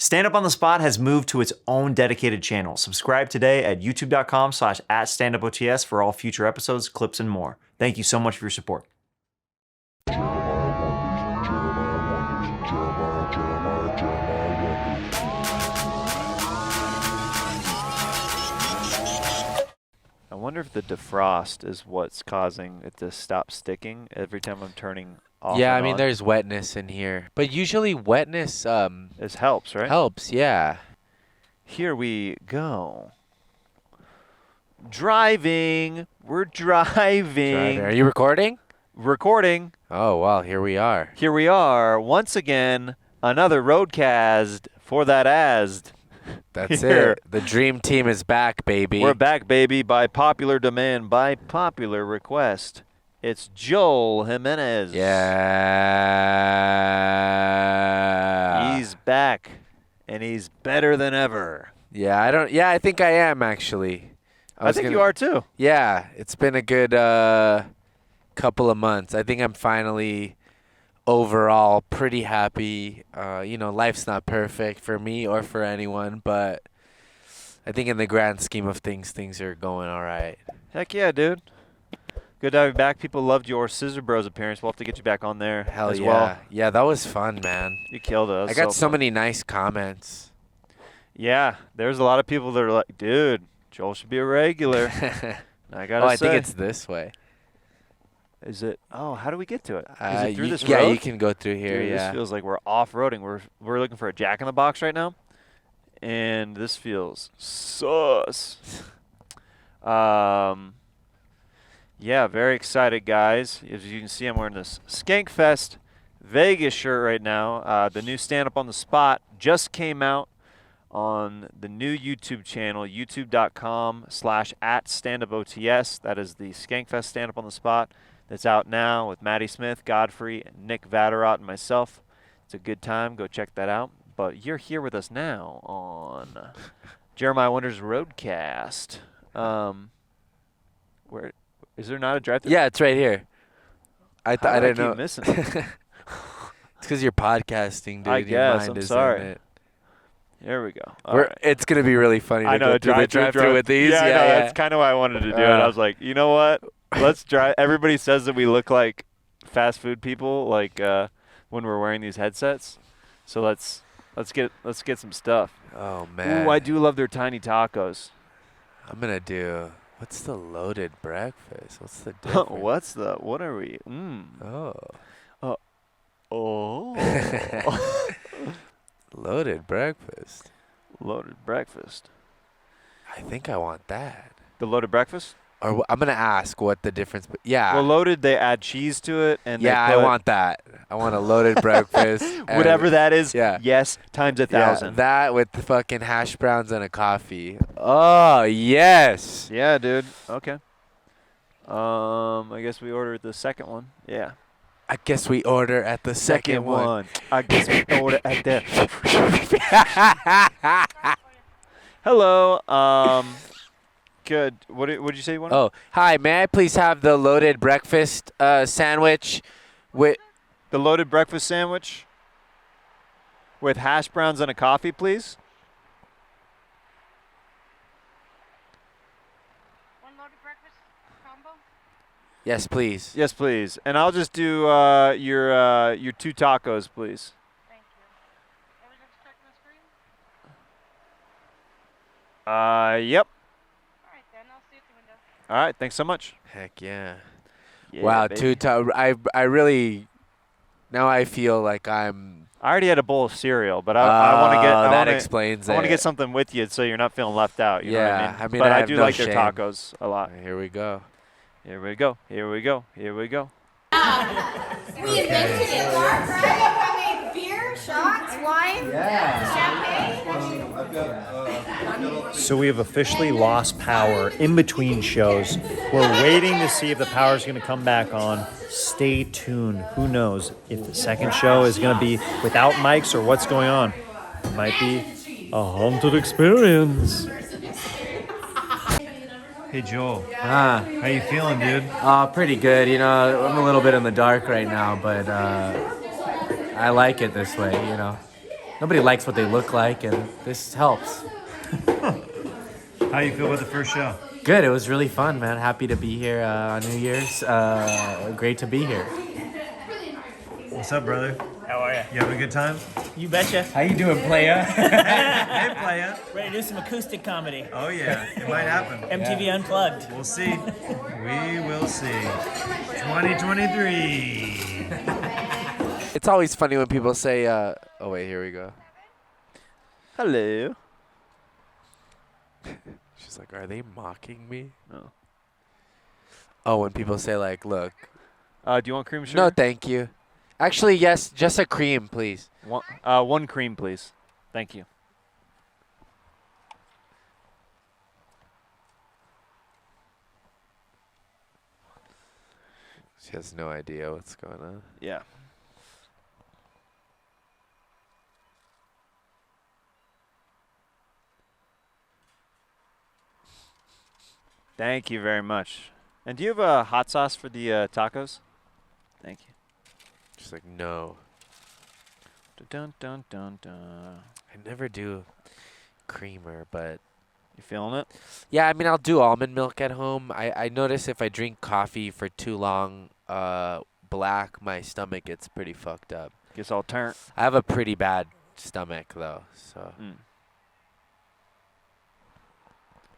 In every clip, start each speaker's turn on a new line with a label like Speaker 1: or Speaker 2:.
Speaker 1: Stand Up on the Spot has moved to its own dedicated channel. Subscribe today at youtube.com/@standupots for all future episodes, clips, and more. Thank you so much for your support. I wonder if the defrost is what's causing it to stop sticking every time I'm turning off.
Speaker 2: Yeah, I mean, there's wetness in here. But usually wetness
Speaker 1: helps, right?
Speaker 2: Helps, yeah.
Speaker 1: Here we go. Driving. We're driving.
Speaker 2: Are you recording?
Speaker 1: Recording.
Speaker 2: Oh, well, here we are.
Speaker 1: Here we are. Once again, another Roadcast for that ASD.
Speaker 2: That's it. The dream team is back, baby.
Speaker 1: We're back, baby, by popular demand, by popular request. It's Joel Jimenez.
Speaker 2: Yeah.
Speaker 1: He's back, and he's better than ever.
Speaker 2: Yeah, I think I am, actually.
Speaker 1: I think you are, too.
Speaker 2: Yeah, it's been a good couple of months. I think I'm finally overall pretty happy. Life's not perfect for me or for anyone, but I think in the grand scheme of things, things are going all right.
Speaker 1: Heck yeah, dude. Good to have you back. People loved your Scissor Bros appearance. We'll have to get you back on there
Speaker 2: Hell
Speaker 1: as
Speaker 2: yeah.
Speaker 1: well.
Speaker 2: Yeah, that was fun, man.
Speaker 1: You killed it.
Speaker 2: I got so many nice comments.
Speaker 1: Yeah, there's a lot of people that are like, dude, Joel should be a regular. I gotta say.
Speaker 2: I think it's this way.
Speaker 1: Is it? Oh, how do we get to it? Is it through this road?
Speaker 2: Yeah, you can go through here.
Speaker 1: Dude,
Speaker 2: yeah.
Speaker 1: This feels like we're off-roading. We're looking for a Jack in the Box right now, and this feels sus. Yeah, very excited, guys. As you can see, I'm wearing this Skankfest Vegas shirt right now. The new Stand Up on the Spot just came out on the new YouTube channel, youtube.com/@standupots. That is the Skankfest Stand Up on the Spot. That's out now with Maddie Smith, Godfrey, Nick Vatterott, and myself. It's a good time. Go check that out. But you're here with us now on Jeremiah Wonder's Roadcast. Where is there not a drive-thru?
Speaker 2: Yeah, it's right here. I didn't know.
Speaker 1: Keep missing it?
Speaker 2: It's because you're podcasting, dude.
Speaker 1: I guess.
Speaker 2: Your mind
Speaker 1: I'm
Speaker 2: is
Speaker 1: sorry.
Speaker 2: in it.
Speaker 1: There we go. All right.
Speaker 2: It's gonna be really funny to
Speaker 1: I know,
Speaker 2: go through the drive-thru with these.
Speaker 1: Yeah, I know. That's kind of why I wanted to do it. I was like, you know what? Let's drive. Everybody says that we look like fast food people, like when we're wearing these headsets. So let's get some stuff.
Speaker 2: Oh man.
Speaker 1: Ooh, I do love their tiny tacos.
Speaker 2: I'm gonna do. What's the loaded breakfast? What's the difference?
Speaker 1: What are we? Oh.
Speaker 2: Loaded breakfast.
Speaker 1: Loaded breakfast.
Speaker 2: I think I want that.
Speaker 1: The loaded breakfast?
Speaker 2: Or I'm gonna ask what the difference. Yeah.
Speaker 1: Well, loaded, they add cheese to it, and
Speaker 2: I want that. I want a loaded breakfast.
Speaker 1: Whatever that is.
Speaker 2: Yeah.
Speaker 1: Yes, times 1,000.
Speaker 2: Yeah, that with the fucking hash browns and a coffee. Oh yes.
Speaker 1: Yeah, dude. Okay. I guess we ordered the second one. Yeah.
Speaker 2: I guess we order at the second one.
Speaker 1: I guess we order at the. Hello. Good. What did you say you wanted?
Speaker 2: Oh, hi. May I please have the loaded breakfast sandwich with
Speaker 1: the loaded breakfast sandwich with hash browns and a coffee, please?
Speaker 3: One loaded breakfast combo?
Speaker 2: Yes, please.
Speaker 1: Yes, please. And I'll just do your 2 tacos, please.
Speaker 3: Thank you. Everything's checked on the screen?
Speaker 1: Yep.
Speaker 3: All right, then. I'll see you at the window.
Speaker 1: All right. Thanks so much.
Speaker 2: Heck yeah.
Speaker 1: Yeah,
Speaker 2: wow,
Speaker 1: baby.
Speaker 2: I really now I feel like I'm.
Speaker 1: I already had a bowl of cereal, but I want to get.
Speaker 2: That explains it.
Speaker 1: I want to get something with you, so you're not feeling left out. You know what I mean?
Speaker 2: I
Speaker 1: But I
Speaker 2: have
Speaker 1: do
Speaker 2: no
Speaker 1: like
Speaker 2: shame.
Speaker 1: their tacos a lot.
Speaker 2: Here we go.
Speaker 1: Here we go. Here we go. Here we go.
Speaker 4: We invented it, right? I mean, beer, shots, wine, champagne.
Speaker 5: So we have officially lost power in between shows. We're waiting to see if the power is going to come back on. Stay tuned. Who knows if the second show is going to be without mics or what's going on. It might be a haunted experience. Hey, Joel. How you feeling, dude?
Speaker 2: Pretty good. You know, I'm a little bit in the dark right now, but I like it this way, you know. nobody likes what they look like, and this helps.
Speaker 5: How you feel about the first show?
Speaker 2: Good. It was really fun, man. Happy to be here on New Year's. Great to be here.
Speaker 5: What's up, brother?
Speaker 6: How are you?
Speaker 5: You having a good time?
Speaker 6: You betcha.
Speaker 2: How you doing, playa?
Speaker 5: Hey, playa.
Speaker 6: Ready to do some acoustic comedy.
Speaker 5: Oh yeah, it might happen.
Speaker 6: MTV Unplugged.
Speaker 5: We'll see. We will see. 2023.
Speaker 2: It's always funny when people say, oh wait, here we go.
Speaker 1: Hello.
Speaker 2: She's like, are they mocking me?
Speaker 1: No.
Speaker 2: Oh, when people say like, look.
Speaker 1: Do you want cream sugar?
Speaker 2: No, thank you. Actually, yes, just a cream, please.
Speaker 1: One cream, please. Thank you.
Speaker 2: She has no idea what's going on.
Speaker 1: Yeah. Thank you very much. And do you have a hot sauce for the tacos? Thank you.
Speaker 2: She's like, no.
Speaker 1: Dun dun dun dun.
Speaker 2: I never do creamer, but
Speaker 1: You feeling it?
Speaker 2: yeah, I mean, I'll do almond milk at home. I notice if I drink coffee for too long, black, my stomach gets pretty fucked up.
Speaker 1: Gets all turned.
Speaker 2: I have a pretty bad stomach, though, so.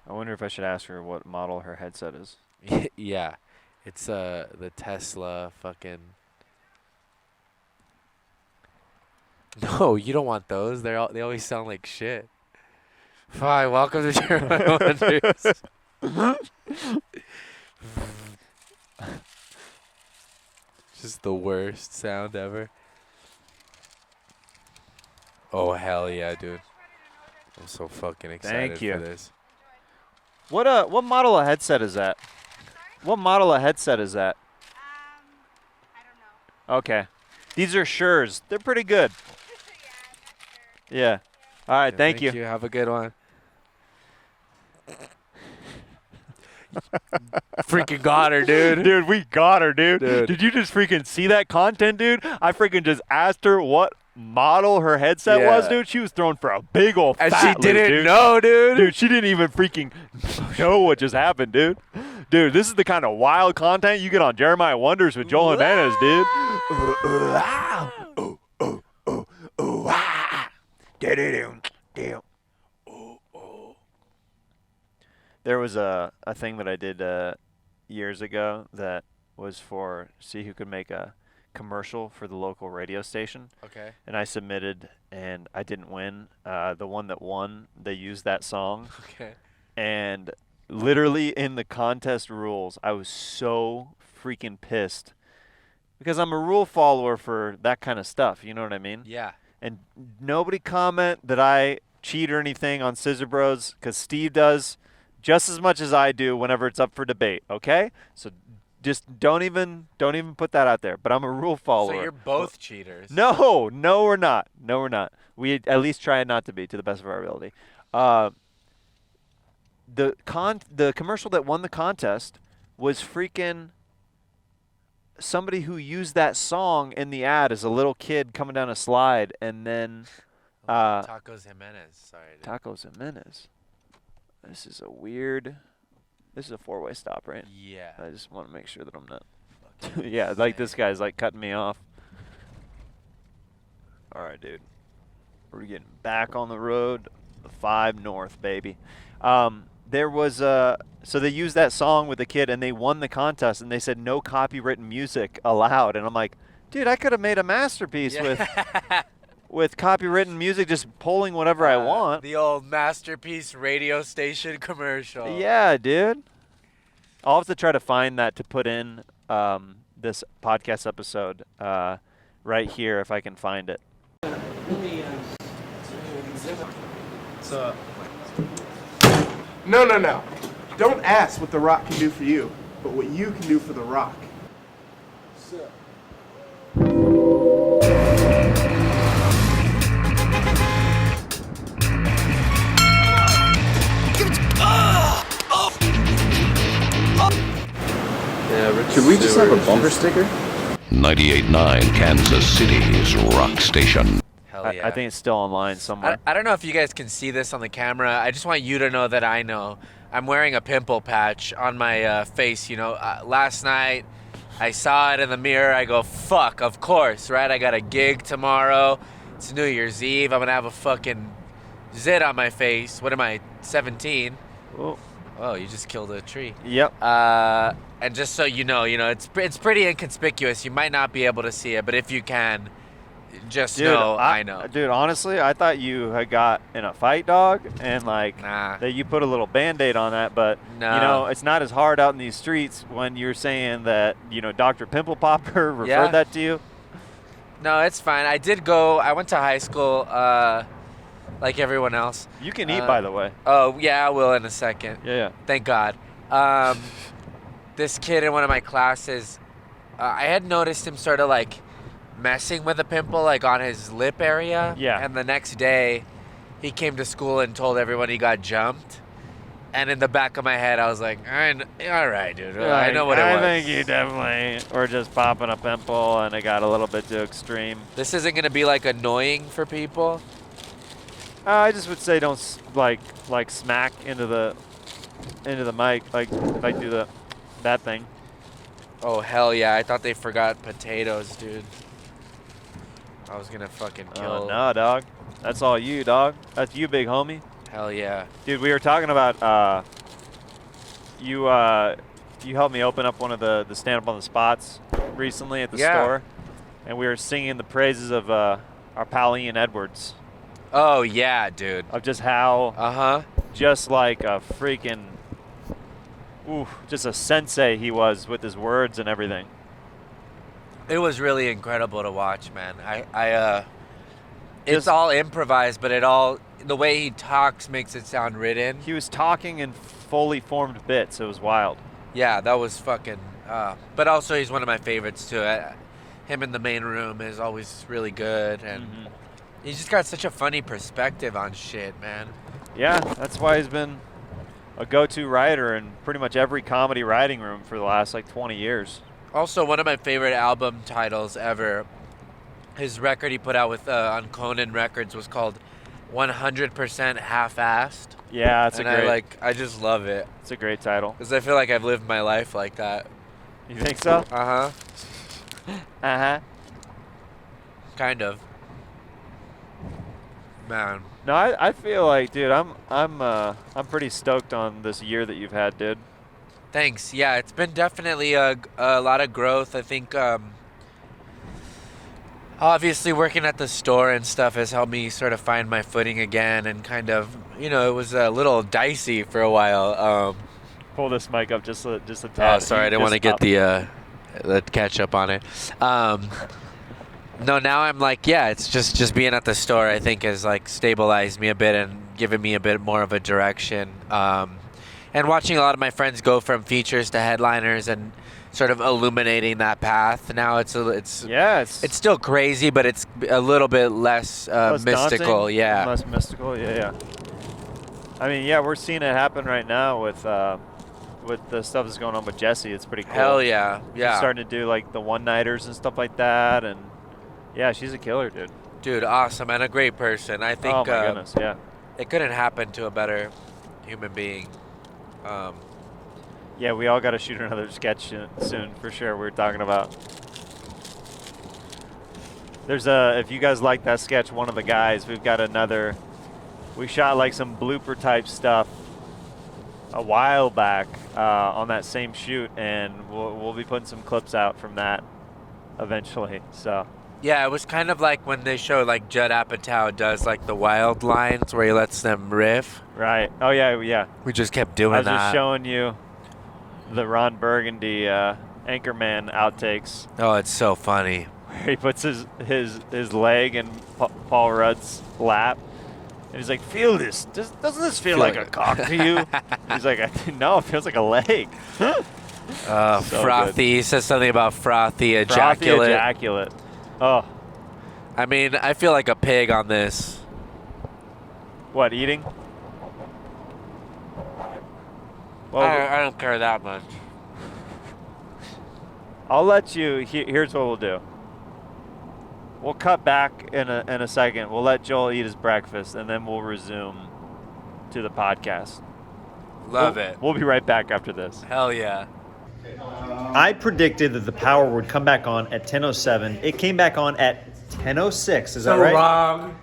Speaker 1: I wonder if I should ask her what model her headset is.
Speaker 2: Yeah, it's the Tesla fucking. No, you don't want those. They always sound like shit. Hi, welcome to Jeremiah Wonders. Just the worst sound ever. Oh hell yeah, dude! I'm so fucking excited
Speaker 1: Thank you.
Speaker 2: for this.
Speaker 1: What model of headset is that? What model of headset is that?
Speaker 3: I don't know.
Speaker 1: Okay. These are Sures. They're pretty good. Yeah. All right,
Speaker 2: Yeah,
Speaker 1: thank you.
Speaker 2: Have a good one. Freaking got her, dude.
Speaker 1: Dude, we got her, dude.
Speaker 2: Dude.
Speaker 1: Did you just freaking see that content, dude? I freaking just asked her what model her headset was,
Speaker 2: Yeah.
Speaker 1: dude. She was thrown for a big old
Speaker 2: And
Speaker 1: fat
Speaker 2: she
Speaker 1: loop,
Speaker 2: didn't
Speaker 1: dude.
Speaker 2: know, dude.
Speaker 1: Dude, she didn't even freaking know what just happened, dude. Dude, this is the kind of wild content you get on Jeremiah Wonders with Joel Jimenez, dude. There was a thing that I did years ago that was for see who could make a commercial for the local radio station.
Speaker 2: Okay.
Speaker 1: And I submitted, and I didn't win. The one that won, they used that song.
Speaker 2: Okay.
Speaker 1: And literally in the contest rules, I was so freaking pissed because I'm a rule follower for that kind of stuff. You know what I mean?
Speaker 2: Yeah.
Speaker 1: And nobody comment that I cheat or anything on Scissor Bros because Steve does just as much as I do whenever it's up for debate. Okay? So just don't even put that out there. But I'm a rule follower.
Speaker 2: So you're both cheaters.
Speaker 1: No, we're not. No, we're not. We at least try not to be, to the best of our ability. The commercial that won the contest was freaking somebody who used that song in the ad as a little kid coming down a slide, and then
Speaker 2: Tacos Jimenez. Sorry. Dude.
Speaker 1: Tacos Jimenez. This is a four-way stop, right?
Speaker 2: Yeah.
Speaker 1: I just want to make sure that I'm not. Yeah, like this guy's like cutting me off. All right, dude. We're getting back on the road. The 5 North, baby. There was so they used that song with the kid, and they won the contest, and they said no copywritten music allowed. And I'm like, dude, I could have made a masterpiece with copywritten music, just pulling whatever I want.
Speaker 2: The old masterpiece radio station commercial.
Speaker 1: Yeah, dude. I'll have to try to find that to put in this podcast episode right here if I can find it.
Speaker 7: No. Don't ask what The Rock can do for you, but what you can do for The Rock.
Speaker 8: Should we just have a bumper sticker?
Speaker 9: 98.9 Kansas City's rock station.
Speaker 2: Hell Hell yeah.
Speaker 1: I think it's still online somewhere.
Speaker 2: I don't know if you guys can see this on the camera. I just want you to know that I know. I'm wearing a pimple patch on my face. You know, last night I saw it in the mirror. I go, fuck, of course, right? I got a gig tomorrow. It's New Year's Eve. I'm going to have a fucking zit on my face. What am I, 17? Oh, you just killed a tree.
Speaker 1: Yep.
Speaker 2: And just so you know, it's pretty inconspicuous. You might not be able to see it, but if you can, just know I know.
Speaker 1: Dude, honestly, I thought you had got in a fight, dog, and
Speaker 2: Nah.
Speaker 1: that you put a little Band-Aid on that, but
Speaker 2: No.
Speaker 1: it's not as hard out in these streets when you're saying that, Dr. Pimple Popper referred that to you.
Speaker 2: No, it's fine. I went to high school like everyone else.
Speaker 1: You can eat, by the way.
Speaker 2: Oh, yeah, I will in a second.
Speaker 1: Yeah.
Speaker 2: Thank God. This kid in one of my classes, I had noticed him sort of like messing with a pimple like on his lip area.
Speaker 1: Yeah.
Speaker 2: And the next day, he came to school and told everyone he got jumped. And in the back of my head, I was like, all right, dude. I know what it was.
Speaker 1: I think you definitely were just popping a pimple, and it got a little bit too extreme.
Speaker 2: This isn't going to be like annoying for people.
Speaker 1: I just would say don't like smack into the mic, like do that thing.
Speaker 2: Oh, hell yeah. I thought they forgot potatoes, dude. I was going to fucking kill.
Speaker 1: Oh, no, dog. That's all you, dog. That's you, big homie.
Speaker 2: Hell yeah.
Speaker 1: Dude, we were talking about you helped me open up one of the stand-up on the spots recently at the store, and we were singing the praises of our pal Ian Edwards.
Speaker 2: Oh, yeah, dude.
Speaker 1: Of just how just like a freaking just a sensei he was with his words and everything.
Speaker 2: It was really incredible to watch, man. It's all improvised, but the way he talks makes it sound written.
Speaker 1: He was talking in fully formed bits. It was wild.
Speaker 2: Yeah, that was fucking. But also, he's one of my favorites too. Him in the main room is always really good, and he's just got such a funny perspective on shit, man.
Speaker 1: Yeah, that's why he's been a go-to writer in pretty much every comedy writing room for the last 20 years.
Speaker 2: Also, one of my favorite album titles ever. His record he put out with on Conan Records was called 100% Half-Assed.
Speaker 1: Yeah,
Speaker 2: I just love it.
Speaker 1: It's a great title.
Speaker 2: Because I feel like I've lived my life like that.
Speaker 1: You think so?
Speaker 2: Uh-huh.
Speaker 1: Uh-huh.
Speaker 2: Kind of. Man.
Speaker 1: No, I feel like, dude, I'm pretty stoked on this year that you've had, dude.
Speaker 2: Thanks. Yeah, it's been definitely a lot of growth. I think obviously working at the store and stuff has helped me sort of find my footing again, and kind of, it was a little dicey for a while.
Speaker 1: Pull this mic up just a tad.
Speaker 2: Oh, sorry, I didn't want to get the catch up on it. No, now I'm like, yeah, it's just being at the store, I think, has stabilized me a bit and given me a bit more of a direction. And watching a lot of my friends go from features to headliners and sort of illuminating that path. Now it's still crazy, but it's a little bit less mystical.
Speaker 1: Daunting,
Speaker 2: yeah,
Speaker 1: less mystical. Yeah. I mean, yeah, we're seeing it happen right now with the stuff that's going on with Jesse. It's pretty cool.
Speaker 2: Hell yeah, yeah.
Speaker 1: She's starting to do the one-nighters and stuff like that, and yeah, she's a killer, dude.
Speaker 2: Dude, awesome, and a great person. I think.
Speaker 1: Oh my goodness, yeah.
Speaker 2: It couldn't happen to a better human being.
Speaker 1: Yeah, we all got to shoot another sketch soon, for sure. We're talking about. There's if you guys like that sketch, one of the guys, we've got another. We shot some blooper type stuff a while back on that same shoot, and we'll be putting some clips out from that eventually. So.
Speaker 2: Yeah, it was kind of like when they show Judd Apatow does the wild lines where he lets them riff.
Speaker 1: Right. Oh yeah.
Speaker 2: We just kept doing that.
Speaker 1: I was just showing you the Ron Burgundy Anchorman outtakes.
Speaker 2: Oh, it's so funny.
Speaker 1: Where he puts his leg in Paul Rudd's lap, and he's like, "Feel this? Doesn't this feel like a cock to you?" He's like, "No, it feels like a leg." So
Speaker 2: frothy.
Speaker 1: Good.
Speaker 2: He says something about frothy ejaculate.
Speaker 1: Frothy ejaculate. Oh.
Speaker 2: I mean, I feel like a pig on this.
Speaker 1: What, eating? Well,
Speaker 2: I don't care that much.
Speaker 1: I'll let you. Here's what we'll do. We'll cut back in a second. We'll let Joel eat his breakfast, and then we'll resume to the podcast.
Speaker 2: Love it.
Speaker 1: We'll be right back after this.
Speaker 2: Hell yeah.
Speaker 5: I predicted that the power would come back on at 10:07. It came back on at 10:06. Is that right?
Speaker 2: Wrong.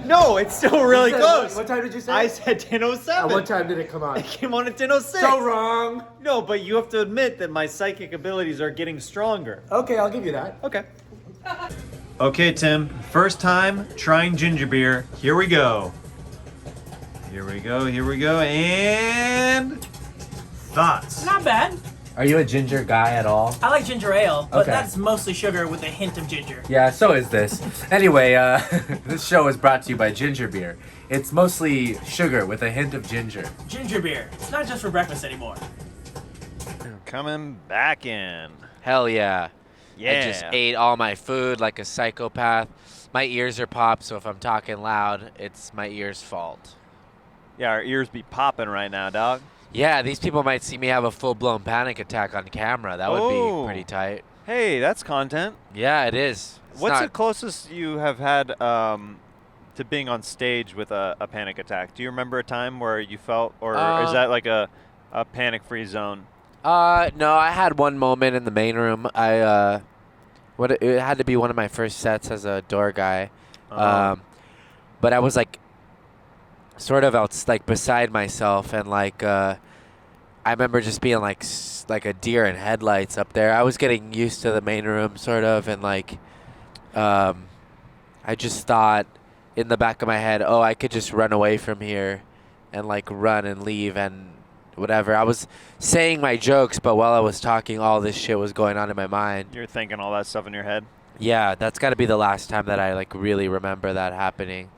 Speaker 5: No, it's still really close.
Speaker 8: What time did you say?
Speaker 5: I said 10:07.
Speaker 8: At what time did it come on?
Speaker 5: It came on at 10:06.
Speaker 8: So wrong.
Speaker 5: No, but you have to admit that my psychic abilities are getting stronger.
Speaker 8: Okay, I'll give you that.
Speaker 5: Okay. Okay, Tim. First time trying ginger beer. Here we go. Here we go. And thoughts.
Speaker 6: Not bad.
Speaker 2: Are you a ginger guy at all?
Speaker 6: I like ginger ale, but
Speaker 2: Okay.
Speaker 6: that's mostly sugar with a hint of ginger.
Speaker 2: Yeah, so is this. Anyway, this show is brought to you by Ginger Beer. It's mostly sugar with a hint of ginger.
Speaker 6: Ginger beer. It's not just for breakfast anymore.
Speaker 1: Coming back in.
Speaker 2: Hell yeah.
Speaker 1: Yeah.
Speaker 2: I just ate all my food like a psychopath. My ears are popped, so if I'm talking loud, it's my ears' fault.
Speaker 1: Yeah, our ears be popping right now, dog.
Speaker 2: Yeah, these people might see me have a full-blown panic attack on camera. That would
Speaker 1: Oh.
Speaker 2: be pretty tight.
Speaker 1: Hey, that's content.
Speaker 2: Yeah, it is. It's
Speaker 1: What's
Speaker 2: not-
Speaker 1: the closest you have had to being on stage with a panic attack? Do you remember a time where you felt, or is that like a panic-free zone?
Speaker 2: No, I had one moment in the main room. It had to be one of my first sets as a door guy. But I was like sort of out like beside myself, and like I remember just being like a deer in headlights up there. I was getting used to the main room sort of, and like I just thought in the back of my head, oh, I could just run away from here and like run and leave and whatever. I was saying my jokes, but while I was talking, all this shit was going on in my mind.
Speaker 1: You're thinking all that stuff in your head?
Speaker 2: Yeah, that's got to be the last time that I like really remember that happening.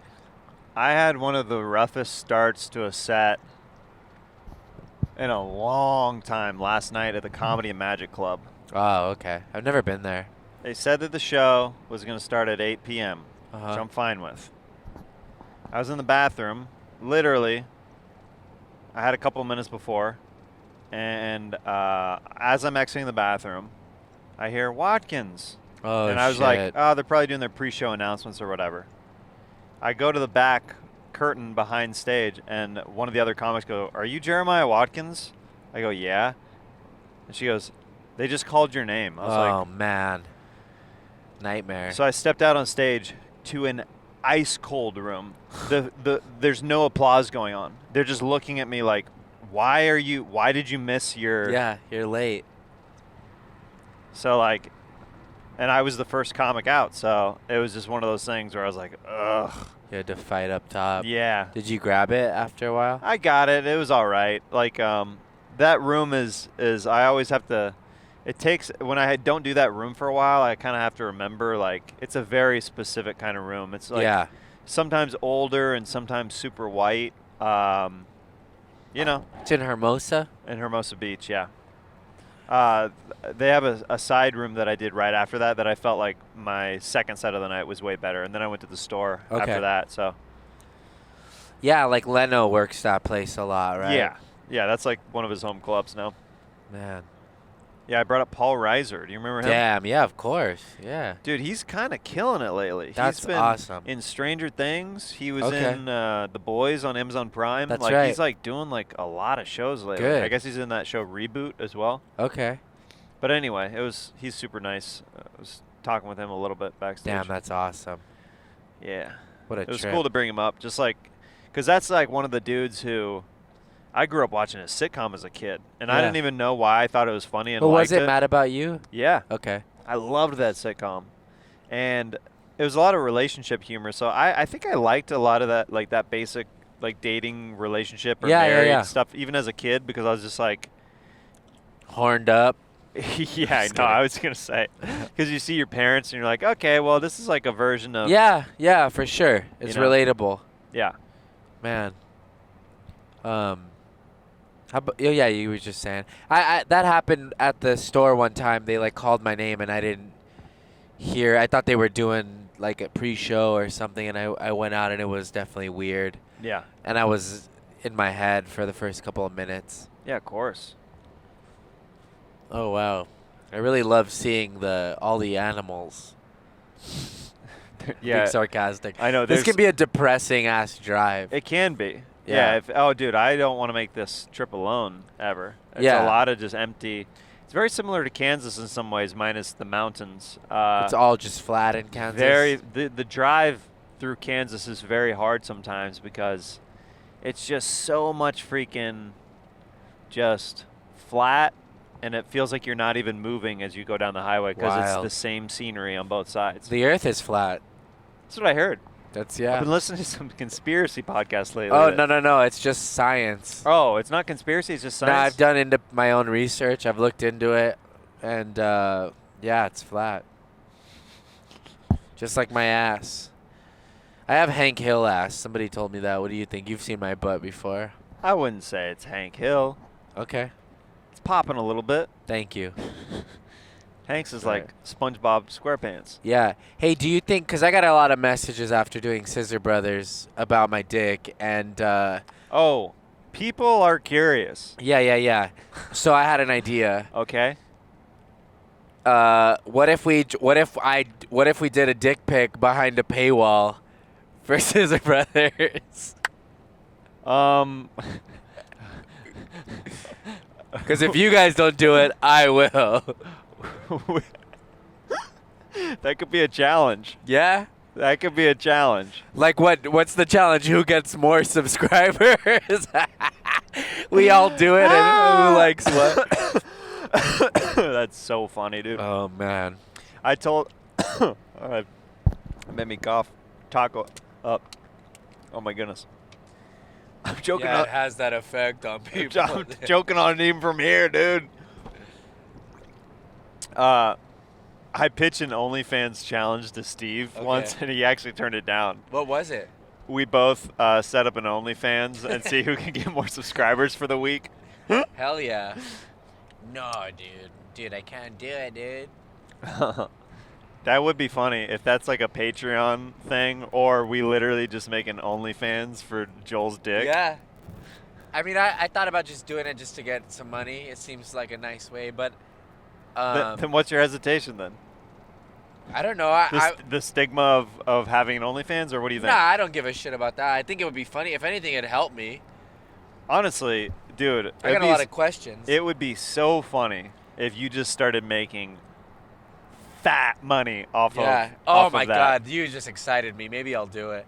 Speaker 1: I had one of the roughest starts to a set in a long time last night at the Comedy and Magic Club.
Speaker 2: Oh, okay. I've never been there.
Speaker 1: They said that the show was going to start at 8 p.m., which
Speaker 2: Uh-huh.
Speaker 1: I'm fine with. I was in the bathroom, literally. I had a couple minutes before, and as I'm exiting the bathroom, I hear Watkins.
Speaker 2: Oh,
Speaker 1: and I was like, oh, they're probably doing their pre-show announcements or whatever. I go to the back curtain behind stage, and one of the other comics go, are you Jeremiah Watkins? I go, yeah. And she goes, they just called your name. I was
Speaker 2: oh, man. Nightmare.
Speaker 1: like, so I stepped out on stage to an ice cold room. There's no applause going on. They're just looking at me like, why did you miss your...
Speaker 2: Yeah, you're late.
Speaker 1: So like, and I was the first comic out, so it was just one of those things where I was like, ugh.
Speaker 2: You had to fight up top.
Speaker 1: Yeah.
Speaker 2: Did you grab it after a while?
Speaker 1: I got it. It was all right. Like, that room is I always have to, it takes, when I don't do that room for a while, I kind of have to remember, like, it's a very specific kind of room. It's like,
Speaker 2: yeah.
Speaker 1: sometimes older and sometimes super white. You know.
Speaker 2: It's in Hermosa?
Speaker 1: In Hermosa Beach, yeah. They have a side room that I did right after that I felt like my second set of the night was way better. And then I went to the store after that, so.
Speaker 2: Yeah, like Leno works that place a lot, right?
Speaker 1: Yeah. Yeah, that's like one of his home clubs now.
Speaker 2: Man.
Speaker 1: Yeah, I brought up Paul Reiser. Do you remember him?
Speaker 2: Damn, yeah, of course. Yeah.
Speaker 1: Dude, he's kind of killing it lately.
Speaker 2: That's
Speaker 1: He's been
Speaker 2: awesome.
Speaker 1: in Stranger Things. He was
Speaker 2: Okay.
Speaker 1: in The Boys on Amazon Prime.
Speaker 2: That's
Speaker 1: like
Speaker 2: right.
Speaker 1: he's like doing like a lot of shows lately.
Speaker 2: Good.
Speaker 1: I guess he's in that show Reboot as well.
Speaker 2: Okay.
Speaker 1: But anyway, he's super nice. I was talking with him a little bit backstage.
Speaker 2: Damn, that's awesome.
Speaker 1: Yeah.
Speaker 2: What a
Speaker 1: It was
Speaker 2: trip.
Speaker 1: cool to bring him up, just like, because that's like one of the dudes who I grew up watching a sitcom as a kid, and I
Speaker 2: Yeah.
Speaker 1: didn't even know why I thought it was funny and
Speaker 2: But
Speaker 1: liked
Speaker 2: was it Mad About You?
Speaker 1: Yeah.
Speaker 2: Okay.
Speaker 1: I loved that sitcom, and it was a lot of relationship humor. So I think I liked a lot of that, like that basic like dating relationship or
Speaker 2: Yeah, yeah,
Speaker 1: married
Speaker 2: yeah.
Speaker 1: stuff, even as a kid, because I was just like,
Speaker 2: Horned up.
Speaker 1: yeah, I
Speaker 2: Just
Speaker 1: know.
Speaker 2: kidding.
Speaker 1: I was gonna say, because you see your parents and you're like, okay, well, this is like a version of
Speaker 2: Yeah, yeah, for sure. It's
Speaker 1: know.
Speaker 2: relatable.
Speaker 1: yeah.
Speaker 2: Man. How about, yeah, you were just saying. I that happened at the store one time. They like called my name and I didn't hear. I thought they were doing like a pre-show or something, and I went out and it was definitely weird.
Speaker 1: Yeah.
Speaker 2: And I was in my head for the first couple of minutes.
Speaker 1: Yeah, of course.
Speaker 2: Oh wow. I really love seeing all the animals.
Speaker 1: Yeah,
Speaker 2: Being sarcastic.
Speaker 1: I know.
Speaker 2: This
Speaker 1: there's-
Speaker 2: can be a depressing ass drive.
Speaker 1: It can be.
Speaker 2: Yeah.
Speaker 1: Oh, dude, I don't want to make this trip alone ever. It's
Speaker 2: Yeah.
Speaker 1: a lot of just empty. It's very similar to Kansas in some ways, minus the mountains.
Speaker 2: It's all just flat in Kansas.
Speaker 1: The drive through Kansas is very hard sometimes because it's just so much freaking just flat, and it feels like you're not even moving as you go down the highway because it's
Speaker 2: Wild.
Speaker 1: the same scenery on both sides.
Speaker 2: The Earth is flat.
Speaker 1: That's what I heard.
Speaker 2: That's
Speaker 1: I've been listening to some conspiracy podcasts lately.
Speaker 2: Oh no! It's just science.
Speaker 1: Oh, it's not conspiracy. It's just
Speaker 2: No,
Speaker 1: science.
Speaker 2: I've done into my own research. I've looked into it, and yeah, it's flat. Just like my ass. I have Hank Hill ass. Somebody told me that. What do you think? You've seen my butt before.
Speaker 1: I wouldn't say it's Hank Hill.
Speaker 2: Okay.
Speaker 1: It's popping a little bit.
Speaker 2: Thank you.
Speaker 1: Hank's is
Speaker 2: Right.
Speaker 1: like SpongeBob SquarePants.
Speaker 2: Yeah. Hey, do you think? Because I got a lot of messages after doing Scissor Brothers about my dick, and
Speaker 1: Oh, people are curious.
Speaker 2: yeah. So I had an idea.
Speaker 1: Okay.
Speaker 2: What if we did a dick pic behind a paywall for Scissor Brothers? Because if you guys don't do it, I will.
Speaker 1: That could be a challenge.
Speaker 2: Yeah.
Speaker 1: That could be a challenge.
Speaker 2: Like what? What's the challenge? Who gets more subscribers? We all do it, and who likes what?
Speaker 1: That's so funny, dude.
Speaker 2: Oh man.
Speaker 1: I told. It made me cough. Taco up. Oh my goodness. I'm joking.
Speaker 2: Yeah, it has that effect on people.
Speaker 1: I'm joking on it even from here, dude. I pitched an OnlyFans challenge to Steve once, and he actually turned it down.
Speaker 2: What was it?
Speaker 1: We both set up an OnlyFans and see who can get more subscribers for the week.
Speaker 2: Hell yeah. No, dude, I can't do it, dude.
Speaker 1: That would be funny if that's like a Patreon thing, or we literally just make an OnlyFans for Joel's dick.
Speaker 2: Yeah. I mean, I thought about just doing it just to get some money. It seems like a nice way, but
Speaker 1: Then what's your hesitation then?
Speaker 2: I don't know.
Speaker 1: The stigma of having an OnlyFans, or what do you think?
Speaker 2: Nah, I don't give a shit about that. I think it would be funny. If anything, it'd help me.
Speaker 1: Honestly, dude,
Speaker 2: I got a lot of questions.
Speaker 1: It would be so funny if you just started making fat money off of
Speaker 2: Oh
Speaker 1: off
Speaker 2: my
Speaker 1: of that.
Speaker 2: God, you just excited me. Maybe I'll do it.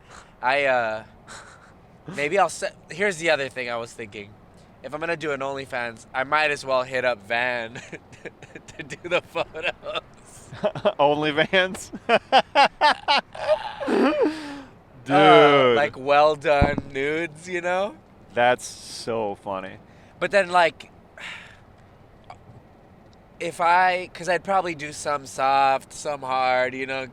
Speaker 2: Maybe I'll set. Here's the other thing I was thinking. If I'm gonna do an OnlyFans, I might as well hit up Van to do the photos.
Speaker 1: OnlyFans? Dude.
Speaker 2: Like well done nudes, you know?
Speaker 1: That's so funny.
Speaker 2: But then like, because I'd probably do some soft, some hard, you know,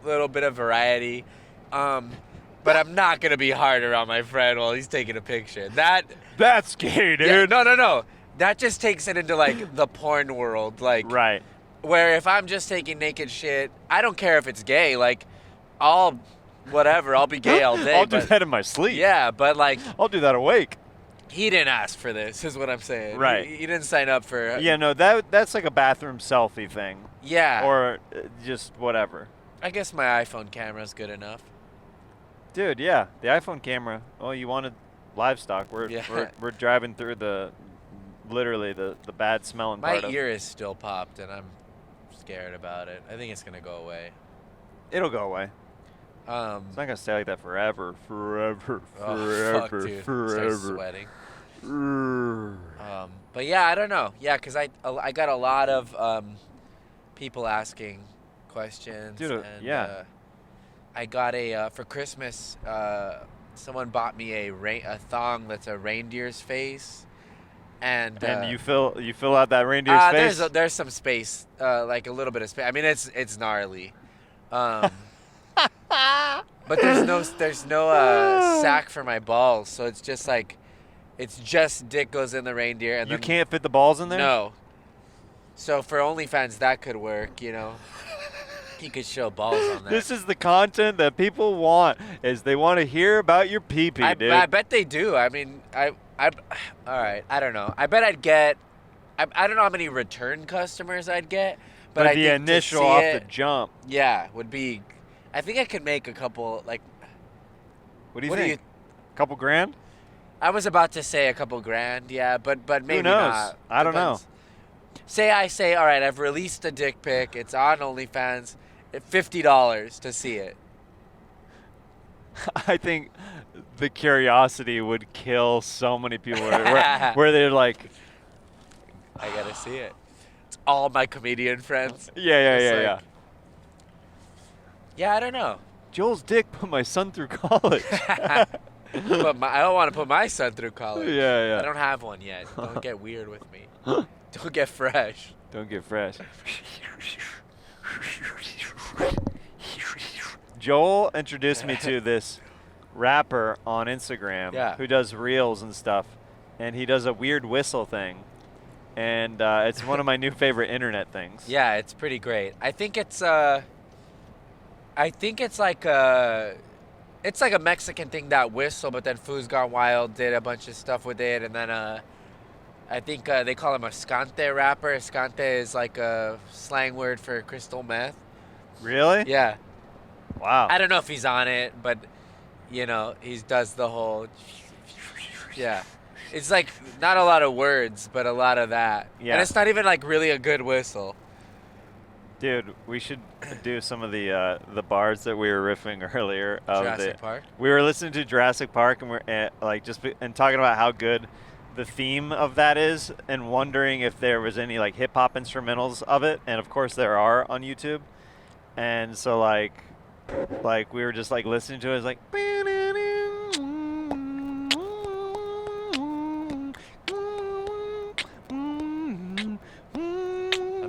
Speaker 2: little bit of variety. But I'm not gonna be hard around my friend while he's taking a picture.
Speaker 1: That's gay, dude.
Speaker 2: Yeah, no. That just takes it into like the porn world, like
Speaker 1: Right.
Speaker 2: where if I'm just taking naked shit, I don't care if it's gay. Like, I'll be gay all day.
Speaker 1: I'll do
Speaker 2: but-
Speaker 1: that in my sleep.
Speaker 2: Yeah, but like
Speaker 1: I'll do that awake.
Speaker 2: he didn't ask for this, is what I'm saying.
Speaker 1: Right.
Speaker 2: He didn't sign up for.
Speaker 1: Yeah, no, that's like a bathroom selfie thing.
Speaker 2: Yeah.
Speaker 1: Or just whatever.
Speaker 2: I guess my iPhone camera's good enough.
Speaker 1: Dude, yeah, the iPhone camera. Oh, you wanted livestock. We're driving through literally the bad smelling
Speaker 2: My
Speaker 1: part of.
Speaker 2: ear is still popped, and I'm scared about it. I think it's gonna go away.
Speaker 1: It'll go away. It's not gonna stay like that forever.
Speaker 2: Oh, fuck, dude.
Speaker 1: forever.
Speaker 2: Start sweating. But yeah, I don't know. Yeah, because I got a lot of people asking questions.
Speaker 1: Dude,
Speaker 2: and,
Speaker 1: yeah.
Speaker 2: I got for Christmas. Someone bought me a thong that's a reindeer's face, and
Speaker 1: you fill out that reindeer's face.
Speaker 2: There's some space, like a little bit of space. I mean, it's gnarly. But there's no sack for my balls, so it's just like, it's just dick goes in the reindeer, and
Speaker 1: You
Speaker 2: then,
Speaker 1: can't fit the balls in there?
Speaker 2: No. So for OnlyFans, that could work, you know. You could show balls on that.
Speaker 1: This is the content that people want, is they want to hear about your pee-pee, dude.
Speaker 2: I bet they do. I mean, all right, I don't know. I bet I'd get, I don't know how many return customers I'd get,
Speaker 1: But
Speaker 2: I
Speaker 1: the
Speaker 2: think to
Speaker 1: initial
Speaker 2: see
Speaker 1: off
Speaker 2: it,
Speaker 1: the jump.
Speaker 2: yeah, would be. I think I could make a couple. Like,
Speaker 1: What do you
Speaker 2: what do
Speaker 1: think? Couple grand?
Speaker 2: I was about to say a couple grand, yeah, but maybe
Speaker 1: Who knows?
Speaker 2: not.
Speaker 1: I don't know.
Speaker 2: Depends. Say I say, all right, I've released a dick pic. It's on OnlyFans. $50 to see it.
Speaker 1: I think the curiosity would kill so many people where they're like,
Speaker 2: I gotta see it. It's all my comedian friends.
Speaker 1: yeah.
Speaker 2: Yeah, I don't know.
Speaker 1: Joel's dick put my son through college.
Speaker 2: But I don't want to put my son through college.
Speaker 1: Yeah.
Speaker 2: I don't have one yet. Don't get weird with me. Don't get fresh.
Speaker 1: Don't get fresh. Joel introduced me to this rapper on Instagram who does reels and stuff, and he does a weird whistle thing, and it's one of my new favorite internet things.
Speaker 2: Yeah, it's pretty great. I think it's like a Mexican thing, that whistle, but then Foos Gone Wild did a bunch of stuff with it, and then I think they call him a Escante rapper. Escante is like a slang word for crystal meth.
Speaker 1: Really?
Speaker 2: Yeah.
Speaker 1: Wow.
Speaker 2: I don't know if he's on it, but he does the whole. Yeah. It's like not a lot of words, but a lot of that.
Speaker 1: Yeah.
Speaker 2: And it's not even like really a good whistle.
Speaker 1: Dude, we should do some of the bars that we were riffing earlier.
Speaker 2: Jurassic Park?
Speaker 1: We were listening to Jurassic Park, and we're and talking about how good the theme of that is, and wondering if there was any like hip hop instrumentals of it, and of course there are on YouTube. And so like we were just like listening to it, it's like.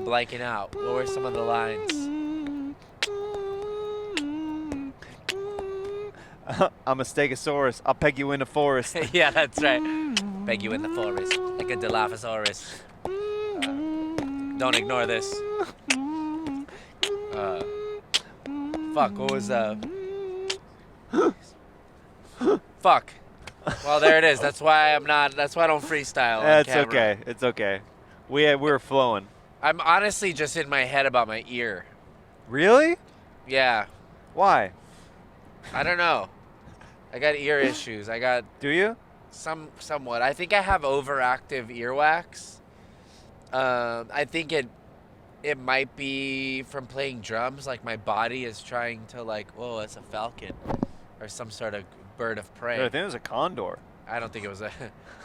Speaker 2: Blanking out. What were some of the lines?
Speaker 1: I'm a stegosaurus. I'll peg you in the forest.
Speaker 2: Yeah, that's right. Peg you in the forest like a Dilophosaurus. Don't ignore this. Fuck. What was Fuck. Well, there it is. That's why I don't freestyle.
Speaker 1: That's okay. It's okay. We were flowing.
Speaker 2: I'm honestly just in my head about my ear.
Speaker 1: Really?
Speaker 2: Yeah.
Speaker 1: Why?
Speaker 2: I don't know. I got ear issues.
Speaker 1: Do you?
Speaker 2: Somewhat. I think I have overactive earwax. I think it might be from playing drums. Like my body is trying to whoa, that's a falcon, or some sort of bird of prey.
Speaker 1: I think it was a condor.
Speaker 2: I don't think it was a.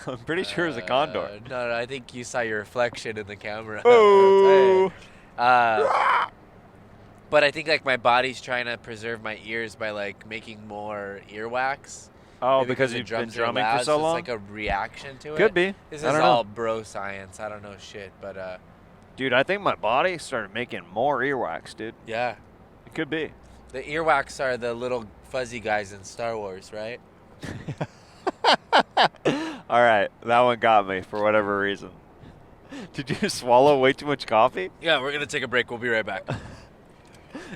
Speaker 1: I'm pretty sure it was a condor.
Speaker 2: No, I think you saw your reflection in the camera.
Speaker 1: Oh.
Speaker 2: But I think my body's trying to preserve my ears by making more earwax.
Speaker 1: Oh,
Speaker 2: Maybe
Speaker 1: because
Speaker 2: the
Speaker 1: you've been
Speaker 2: drums are
Speaker 1: drumming
Speaker 2: loud,
Speaker 1: for so long?
Speaker 2: It's like a reaction to it.
Speaker 1: Could be.
Speaker 2: This is
Speaker 1: I don't
Speaker 2: all
Speaker 1: know.
Speaker 2: bro science. I don't know shit, but
Speaker 1: Dude, I think my body started making more earwax, dude.
Speaker 2: yeah.
Speaker 1: It could be.
Speaker 2: The earwax are the little fuzzy guys in Star Wars, right?
Speaker 1: All right, that one got me for whatever reason. Did you swallow way too much coffee?
Speaker 2: Yeah, we're gonna take a break. We'll be right back.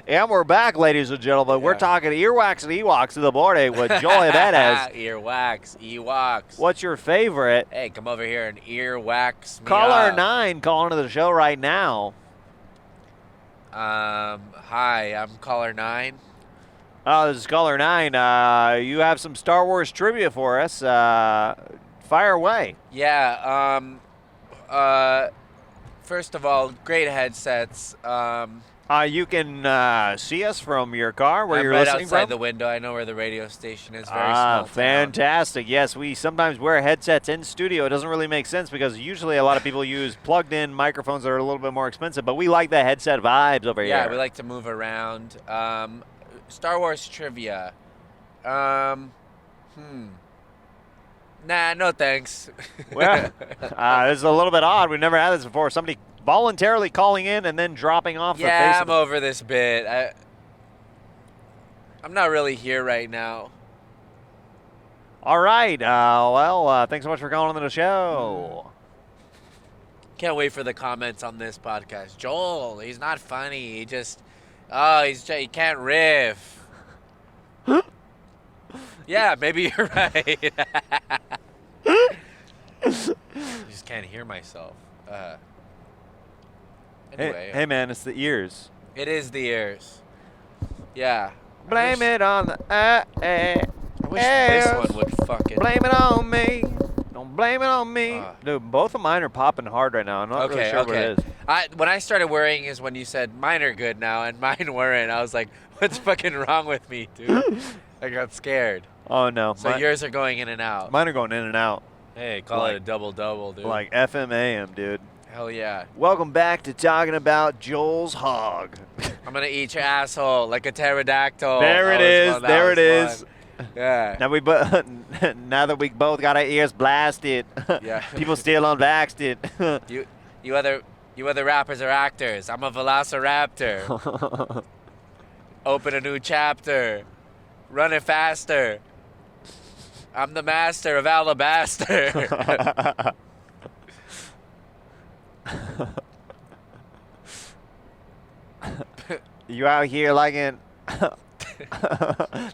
Speaker 1: And we're back, ladies and gentlemen. We're talking earwax and Ewoks in the morning with Joel Jimenez.
Speaker 2: Earwax, Ewoks.
Speaker 1: What's your favorite?
Speaker 2: Hey, come over here and earwax me
Speaker 1: Caller
Speaker 2: up.
Speaker 1: 9 calling to the show right now.
Speaker 2: Hi, I'm caller 9.
Speaker 1: Oh, this is caller 9. You have some Star Wars trivia for us. Fire away.
Speaker 2: Yeah. First of all, great headsets.
Speaker 1: You can see us from your car where
Speaker 2: I'm
Speaker 1: you're
Speaker 2: right
Speaker 1: listening
Speaker 2: outside
Speaker 1: from.
Speaker 2: the window. I know where the radio station is. Very small town.
Speaker 1: Fantastic. Yes, we sometimes wear headsets in studio. It doesn't really make sense because usually a lot of people use plugged-in microphones that are a little bit more expensive, but we like the headset vibes over here.
Speaker 2: Yeah, we like to move around. Star Wars trivia. Nah, no thanks.
Speaker 1: Well, this is a little bit odd. We've never had this before. Somebody voluntarily calling in and then dropping off the face
Speaker 2: Yeah,
Speaker 1: of
Speaker 2: I'm over this bit. I'm not really here right now.
Speaker 1: All right. Thanks so much for calling into the show.
Speaker 2: Can't wait for the comments on this podcast. Joel, he's not funny. He he can't riff. Yeah, maybe you're right. I just can't hear myself. Anyway,
Speaker 1: Hey, man, it's the ears.
Speaker 2: it is the ears. Yeah.
Speaker 1: Blame it on the
Speaker 2: I wish this
Speaker 1: ears.
Speaker 2: one would fucking.
Speaker 1: Blame it on me. Don't blame it on me.
Speaker 2: Ah.
Speaker 1: Dude, both of mine are popping hard right now. I'm not really sure what it is.
Speaker 2: When I started worrying is when you said mine are good now and mine weren't. I was like, what's fucking wrong with me, dude? I got scared.
Speaker 1: Oh, no.
Speaker 2: So yours are going in and out.
Speaker 1: Mine are going in and out.
Speaker 2: Hey, call it a double-double, dude.
Speaker 1: Like FMAM, dude.
Speaker 2: Hell yeah.
Speaker 1: Welcome back to talking about Joel's hog.
Speaker 2: I'm going to eat your asshole like a pterodactyl.
Speaker 1: There it
Speaker 2: That was
Speaker 1: is.
Speaker 2: fun. That
Speaker 1: There
Speaker 2: was
Speaker 1: it is.
Speaker 2: fun. Yeah.
Speaker 1: Now that we both got our ears blasted,
Speaker 2: Yeah.
Speaker 1: people still unvaxxed it.
Speaker 2: You other rappers or actors. I'm a velociraptor. Open a new chapter. Run it faster. I'm the master of alabaster.
Speaker 1: You out here liking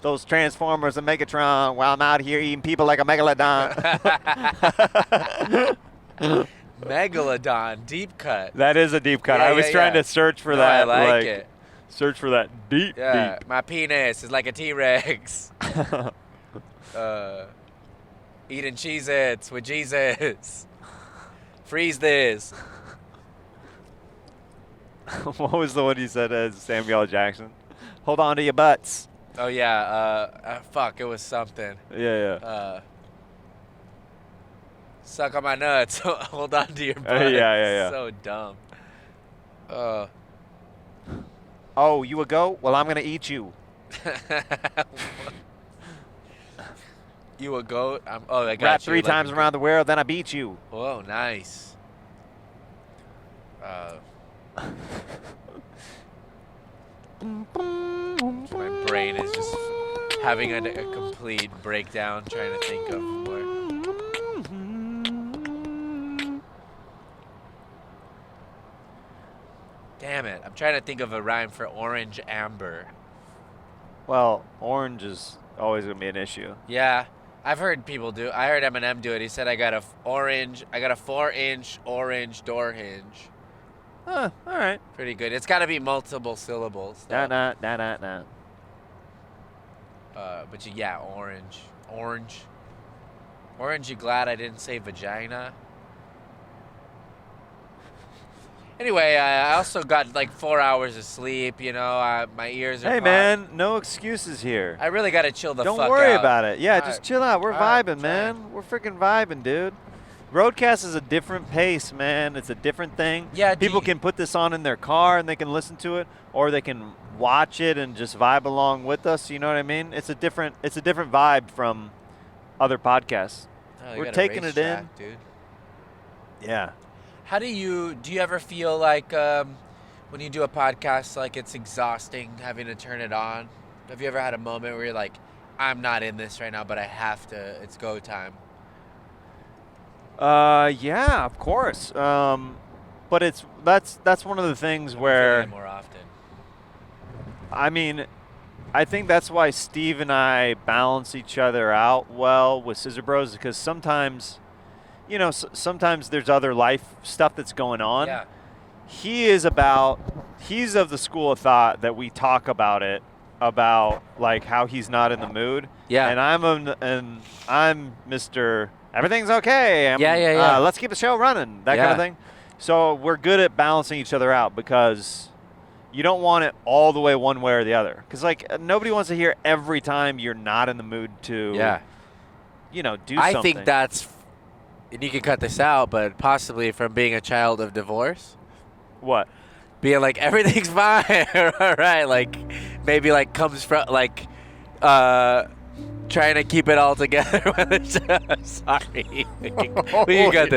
Speaker 1: those Transformers and Megatron while I'm out here eating people like a megalodon.
Speaker 2: Megalodon, deep cut.
Speaker 1: That is a deep cut.
Speaker 2: Yeah,
Speaker 1: I was
Speaker 2: yeah,
Speaker 1: trying
Speaker 2: yeah.
Speaker 1: to search for
Speaker 2: No,
Speaker 1: that.
Speaker 2: I like it.
Speaker 1: Search for that deep.
Speaker 2: Yeah, my penis is like a T-Rex. Eating Cheez-Its with Jesus. Freeze this.
Speaker 1: What was the one you said as Samuel L. Jackson? Hold on to your butts.
Speaker 2: Oh yeah, fuck, it was something.
Speaker 1: Yeah.
Speaker 2: Suck on my nuts. Hold on to your butt.
Speaker 1: Yeah.
Speaker 2: So dumb.
Speaker 1: Oh, you a goat? Well, I'm gonna eat you.
Speaker 2: You a goat? I got
Speaker 1: Rap
Speaker 2: you.
Speaker 1: three
Speaker 2: like
Speaker 1: times
Speaker 2: a-
Speaker 1: around the world, then I beat you.
Speaker 2: Whoa, nice. My brain is just having a complete breakdown trying to think of more. Damn it. I'm trying to think of a rhyme for orange amber.
Speaker 1: Well, orange is always gonna be an issue.
Speaker 2: Yeah, I've heard people do. I heard Eminem do it. He said I got a 4-inch orange door hinge.
Speaker 1: Huh, all right.
Speaker 2: Pretty good. It's got to be multiple syllables. though.
Speaker 1: Nah.
Speaker 2: But yeah, orange. Orange, you glad I didn't say vagina? Anyway, I also got like 4 hours of sleep, you know. My ears are
Speaker 1: Hey,
Speaker 2: popped.
Speaker 1: man, no excuses here.
Speaker 2: I really got to chill the
Speaker 1: Don't
Speaker 2: fuck out.
Speaker 1: worry about it. Yeah,
Speaker 2: All
Speaker 1: just
Speaker 2: right.
Speaker 1: chill out. We're
Speaker 2: All right,
Speaker 1: vibing,
Speaker 2: trying.
Speaker 1: man. We're freaking vibing, dude. Roadcast is a different pace, man. It's a different thing.
Speaker 2: Yeah,
Speaker 1: People can put this on in their car and they can listen to it, or they can watch it and just vibe along with us. You know what I mean? It's a different vibe from other podcasts.
Speaker 2: Oh, you
Speaker 1: We're
Speaker 2: got a
Speaker 1: taking it in.
Speaker 2: racetrack, dude.
Speaker 1: Yeah.
Speaker 2: How do you ever feel like when you do a podcast, like it's exhausting having to turn it on? Have you ever had a moment where you're like, I'm not in this right now, but I have to, it's go time?
Speaker 1: Yeah, of course. But that's one of the things
Speaker 2: I'm feeling
Speaker 1: where
Speaker 2: it more often.
Speaker 1: I mean, I think that's why Steve and I balance each other out well with Scissor Bros, because sometimes, you know, sometimes there's other life stuff that's going on.
Speaker 2: Yeah.
Speaker 1: He's of the school of thought that we talk about it, about like how he's not in the mood.
Speaker 2: Yeah.
Speaker 1: And I'm Mr. Everything's okay.
Speaker 2: Yeah.
Speaker 1: Let's keep the show running. That kind
Speaker 2: Yeah.
Speaker 1: of thing. So we're good at balancing each other out, because you don't want it all the way one way or the other. Because like nobody wants to hear every time you're not in the mood to, you know, do something.
Speaker 2: I think that's, and you can cut this out, but possibly from being a child of divorce.
Speaker 1: What?
Speaker 2: Being like, everything's fine, all right, like, maybe, like, comes from, like, trying to keep it all together. Sorry. We can cut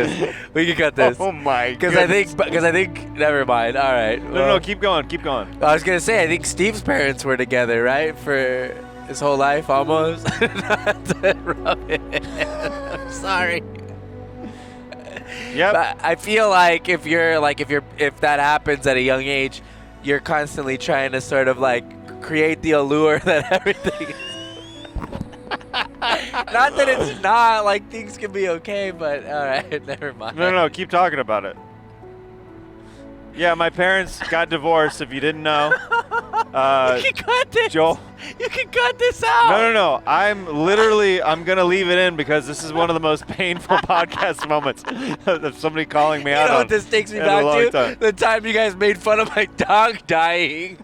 Speaker 2: this.
Speaker 1: Oh, my
Speaker 2: Because
Speaker 1: goodness.
Speaker 2: I think, never mind, all right.
Speaker 1: No, keep going.
Speaker 2: I was going to say, I think Steve's parents were together, right, for his whole life, almost. Not to rub it in. I'm sorry.
Speaker 1: Yep.
Speaker 2: But I feel like if that happens at a young age, you're constantly trying to sort of like create the allure that everything is. Not that it's not, like things can be okay, but all right, never mind.
Speaker 1: No, keep talking about it. Yeah, my parents got divorced, if you didn't know.
Speaker 2: You can cut this.
Speaker 1: Joel.
Speaker 2: You can cut this out.
Speaker 1: No. I'm going to leave it in because this is one of the most painful podcast moments of somebody calling me out
Speaker 2: You know
Speaker 1: on
Speaker 2: what this takes me
Speaker 1: in a
Speaker 2: back
Speaker 1: long
Speaker 2: to?
Speaker 1: time.
Speaker 2: The time you guys made fun of my dog dying.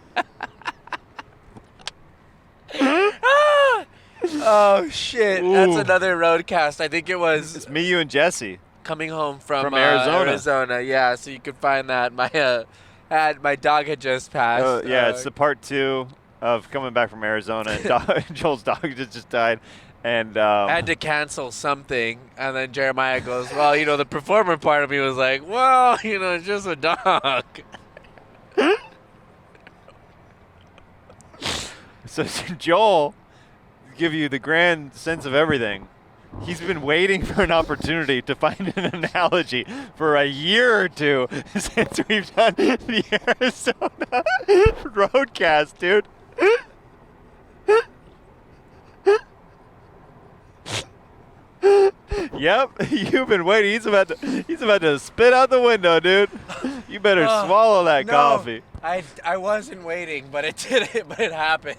Speaker 2: Oh, shit. That's
Speaker 1: Ooh.
Speaker 2: another roadcast. I think it was
Speaker 1: It's me, you, and Jesse.
Speaker 2: coming home from
Speaker 1: Arizona.
Speaker 2: Yeah, so you can find that. My dog had just passed.
Speaker 1: It's the part 2 of coming back from Arizona. And Joel's dog just died. And
Speaker 2: I had to cancel something, and then Jeremiah goes, well, the performer part of me was like, well, it's just a dog.
Speaker 1: So Joel, to give you the grand sense of everything, he's been waiting for an opportunity to find an analogy for a year or two since we've done the Arizona Roadcast, dude. Yep, you've been waiting. He's about to spit out the window, dude. You better swallow that coffee.
Speaker 2: I wasn't waiting, but it did. But it happened.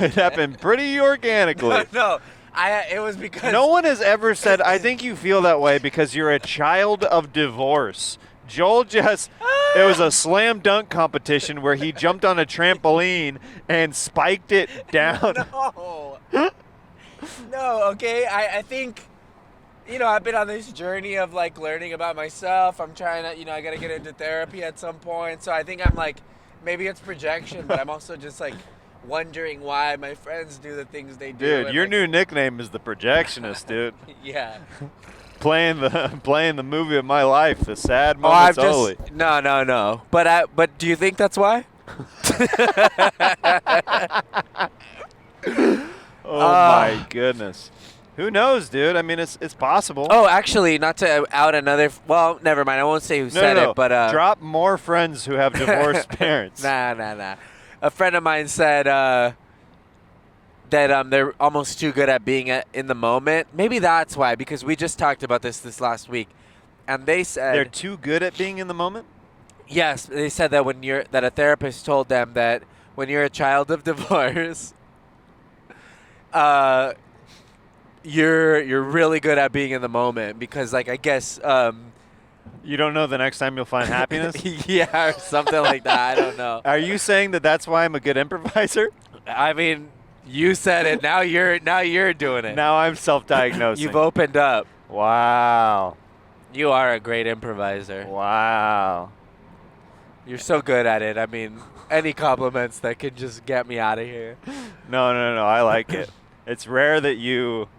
Speaker 1: It happened pretty organically.
Speaker 2: No, it was because
Speaker 1: No one has ever said, I think you feel that way because you're a child of divorce. Joel it was a slam dunk competition where he jumped on a trampoline and spiked it down.
Speaker 2: No, okay. I think, I've been on this journey of like learning about myself. I'm trying to, I got to get into therapy at some point. So I think I'm like, maybe it's projection, but I'm also just like wondering why my friends do the things they do.
Speaker 1: Dude, your new nickname is the Projectionist, dude.
Speaker 2: Yeah.
Speaker 1: Playing the movie of my life, the sad moments only.
Speaker 2: No. But do you think that's why?
Speaker 1: Oh my goodness. Who knows, dude? I mean, it's possible.
Speaker 2: Oh, actually, not to out another. Well, never mind. I won't say who said it, but
Speaker 1: drop more friends who have divorced parents.
Speaker 2: Nah. A friend of mine said that they're almost too good at being in the moment. Maybe that's why, because we just talked about this last week, and they said
Speaker 1: They're too good at being in the moment?
Speaker 2: yes. They said that that a therapist told them that when you're a child of divorce, you're really good at being in the moment because, like, I guess.
Speaker 1: You don't know the next time you'll find happiness?
Speaker 2: Yeah, or something like that. I don't know.
Speaker 1: Are you saying that that's why I'm a good improviser?
Speaker 2: I mean, you said it. Now you're doing it.
Speaker 1: Now I'm self-diagnosing.
Speaker 2: You've opened up.
Speaker 1: Wow.
Speaker 2: You are a great improviser.
Speaker 1: Wow.
Speaker 2: You're so good at it. I mean, any compliments that can just get me out of here.
Speaker 1: No. I like it. It's rare that you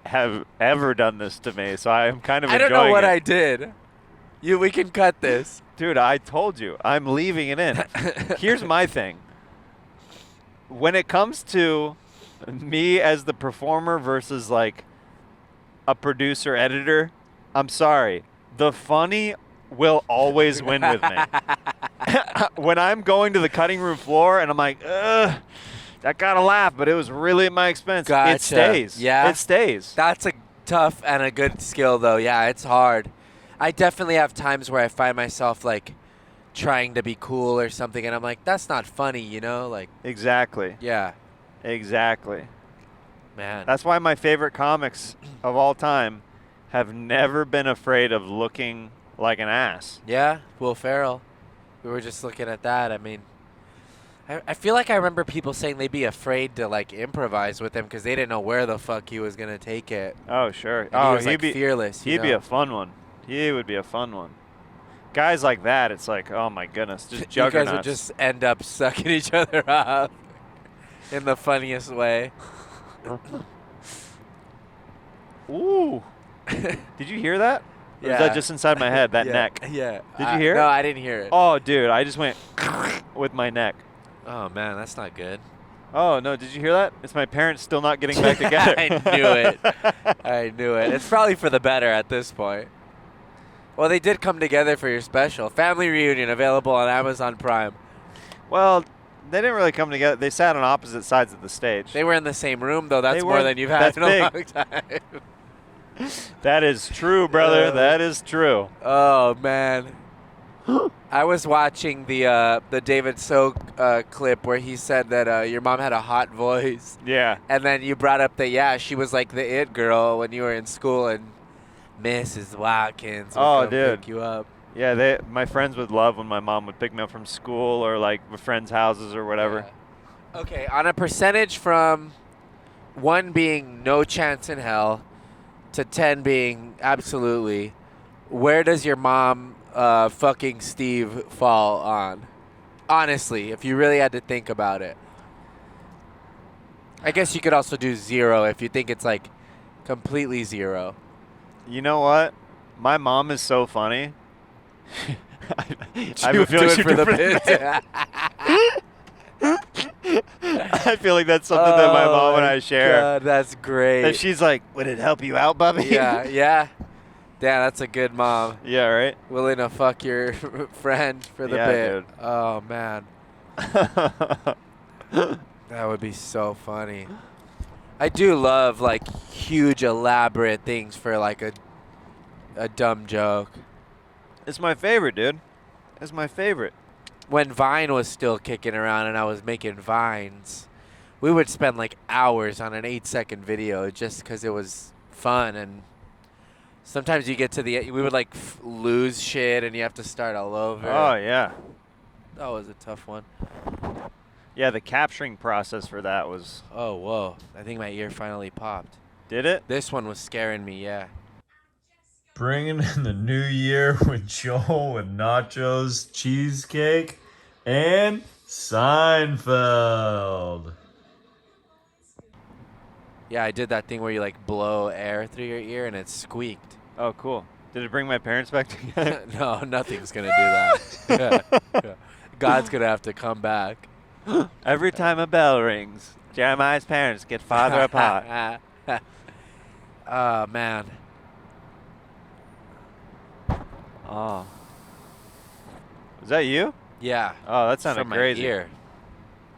Speaker 1: have ever done this to me, so I'm kind of enjoying it.
Speaker 2: I don't know what I did. We can cut this.
Speaker 1: Dude, I told you. I'm leaving it in. Here's my thing. When it comes to me as the performer versus like a producer, editor, I'm sorry. The funny will always win with me. When I'm going to the cutting room floor and I'm like, ugh, that got a laugh, but it was really at my expense.
Speaker 2: Gotcha.
Speaker 1: It stays.
Speaker 2: Yeah.
Speaker 1: It stays.
Speaker 2: That's a tough and a good skill, though. Yeah, it's hard. I definitely have times where I find myself like trying to be cool or something, and I'm like, that's not funny, like.
Speaker 1: Exactly.
Speaker 2: Yeah.
Speaker 1: Exactly.
Speaker 2: Man.
Speaker 1: That's why my favorite comics of all time have never been afraid of looking like an ass.
Speaker 2: Yeah, Will Ferrell. We were just looking at that. I mean, I feel like I remember people saying they'd be afraid to like improvise with him because they didn't know where the fuck he was gonna take it.
Speaker 1: Oh sure.
Speaker 2: And he was,
Speaker 1: he'd
Speaker 2: like,
Speaker 1: be
Speaker 2: fearless.
Speaker 1: He'd be a fun one. He would be a fun one. Guys like that, it's like, oh my goodness, just juggernauts.
Speaker 2: You guys would just end up sucking each other up in the funniest way.
Speaker 1: Ooh. Did you hear that? Or
Speaker 2: Yeah.
Speaker 1: was that just inside my head, that neck?
Speaker 2: Yeah.
Speaker 1: Did you hear it?
Speaker 2: No, I didn't hear it.
Speaker 1: Oh, dude, I just went with my neck.
Speaker 2: Oh, man, that's not good.
Speaker 1: Oh, no, did you hear that? It's my parents still not getting back together.
Speaker 2: I knew it. I knew it. It's probably for the better at this point. Well, they did come together for your special. Family Reunion, available on Amazon Prime.
Speaker 1: Well, they didn't really come together. They sat on opposite sides of the stage.
Speaker 2: They were in the same room, though. That's
Speaker 1: They
Speaker 2: more
Speaker 1: were-
Speaker 2: than you've had
Speaker 1: that's
Speaker 2: in a
Speaker 1: big.
Speaker 2: long time.
Speaker 1: That is true, brother. That is true.
Speaker 2: Oh, man. I was watching the David Soak clip where he said that your mom had a hot voice.
Speaker 1: Yeah.
Speaker 2: And then you brought up that, she was like the it girl when you were in school, and Mrs. Watkins would come pick you up.
Speaker 1: Yeah, my friends would love when my mom would pick me up from school or like with friends' houses or whatever.
Speaker 2: Yeah. Okay, on a percentage from 1 being no chance in hell to 10 being absolutely, where does your mom fucking Steve fall on? Honestly, if you really had to think about it. I guess you could also do 0 if you think it's like completely 0.
Speaker 1: You know what? My mom is so funny.
Speaker 2: I would do it for the bit.
Speaker 1: I feel like that's something that my mom and I share.
Speaker 2: God, that's great.
Speaker 1: And she's like, "Would it help you out, Bubby?"
Speaker 2: Yeah. Damn, that's a good mom.
Speaker 1: Yeah, right?
Speaker 2: Willing to fuck your friend for the bit.
Speaker 1: Dude.
Speaker 2: Oh, man. That would be so funny. I do love, like, huge, elaborate things for, like, a dumb joke.
Speaker 1: It's my favorite, dude. It's my favorite.
Speaker 2: When Vine was still kicking around and I was making Vines, we would spend, like, hours on an 8-second video just because it was fun. And sometimes you get to we would, like, lose shit and you have to start all over.
Speaker 1: Oh, yeah.
Speaker 2: That was a tough one.
Speaker 1: Yeah, the capturing process for that was...
Speaker 2: Oh, whoa. I think my ear finally popped.
Speaker 1: Did it?
Speaker 2: This one was scaring me, yeah.
Speaker 5: Bringing in the new year with Joel with nachos, cheesecake, and Seinfeld.
Speaker 2: Yeah, I did that thing where you, like, blow air through your ear and it squeaked.
Speaker 1: Oh, cool. Did it bring my parents back together?
Speaker 2: No, nothing's going to do that. Yeah. God's going to have to come back.
Speaker 1: Every time a bell rings, Jeremiah's parents get farther apart.
Speaker 2: Oh, man.
Speaker 1: Oh. Was that you?
Speaker 2: Yeah.
Speaker 1: Oh, that sounded
Speaker 2: From my
Speaker 1: crazy.
Speaker 2: ear.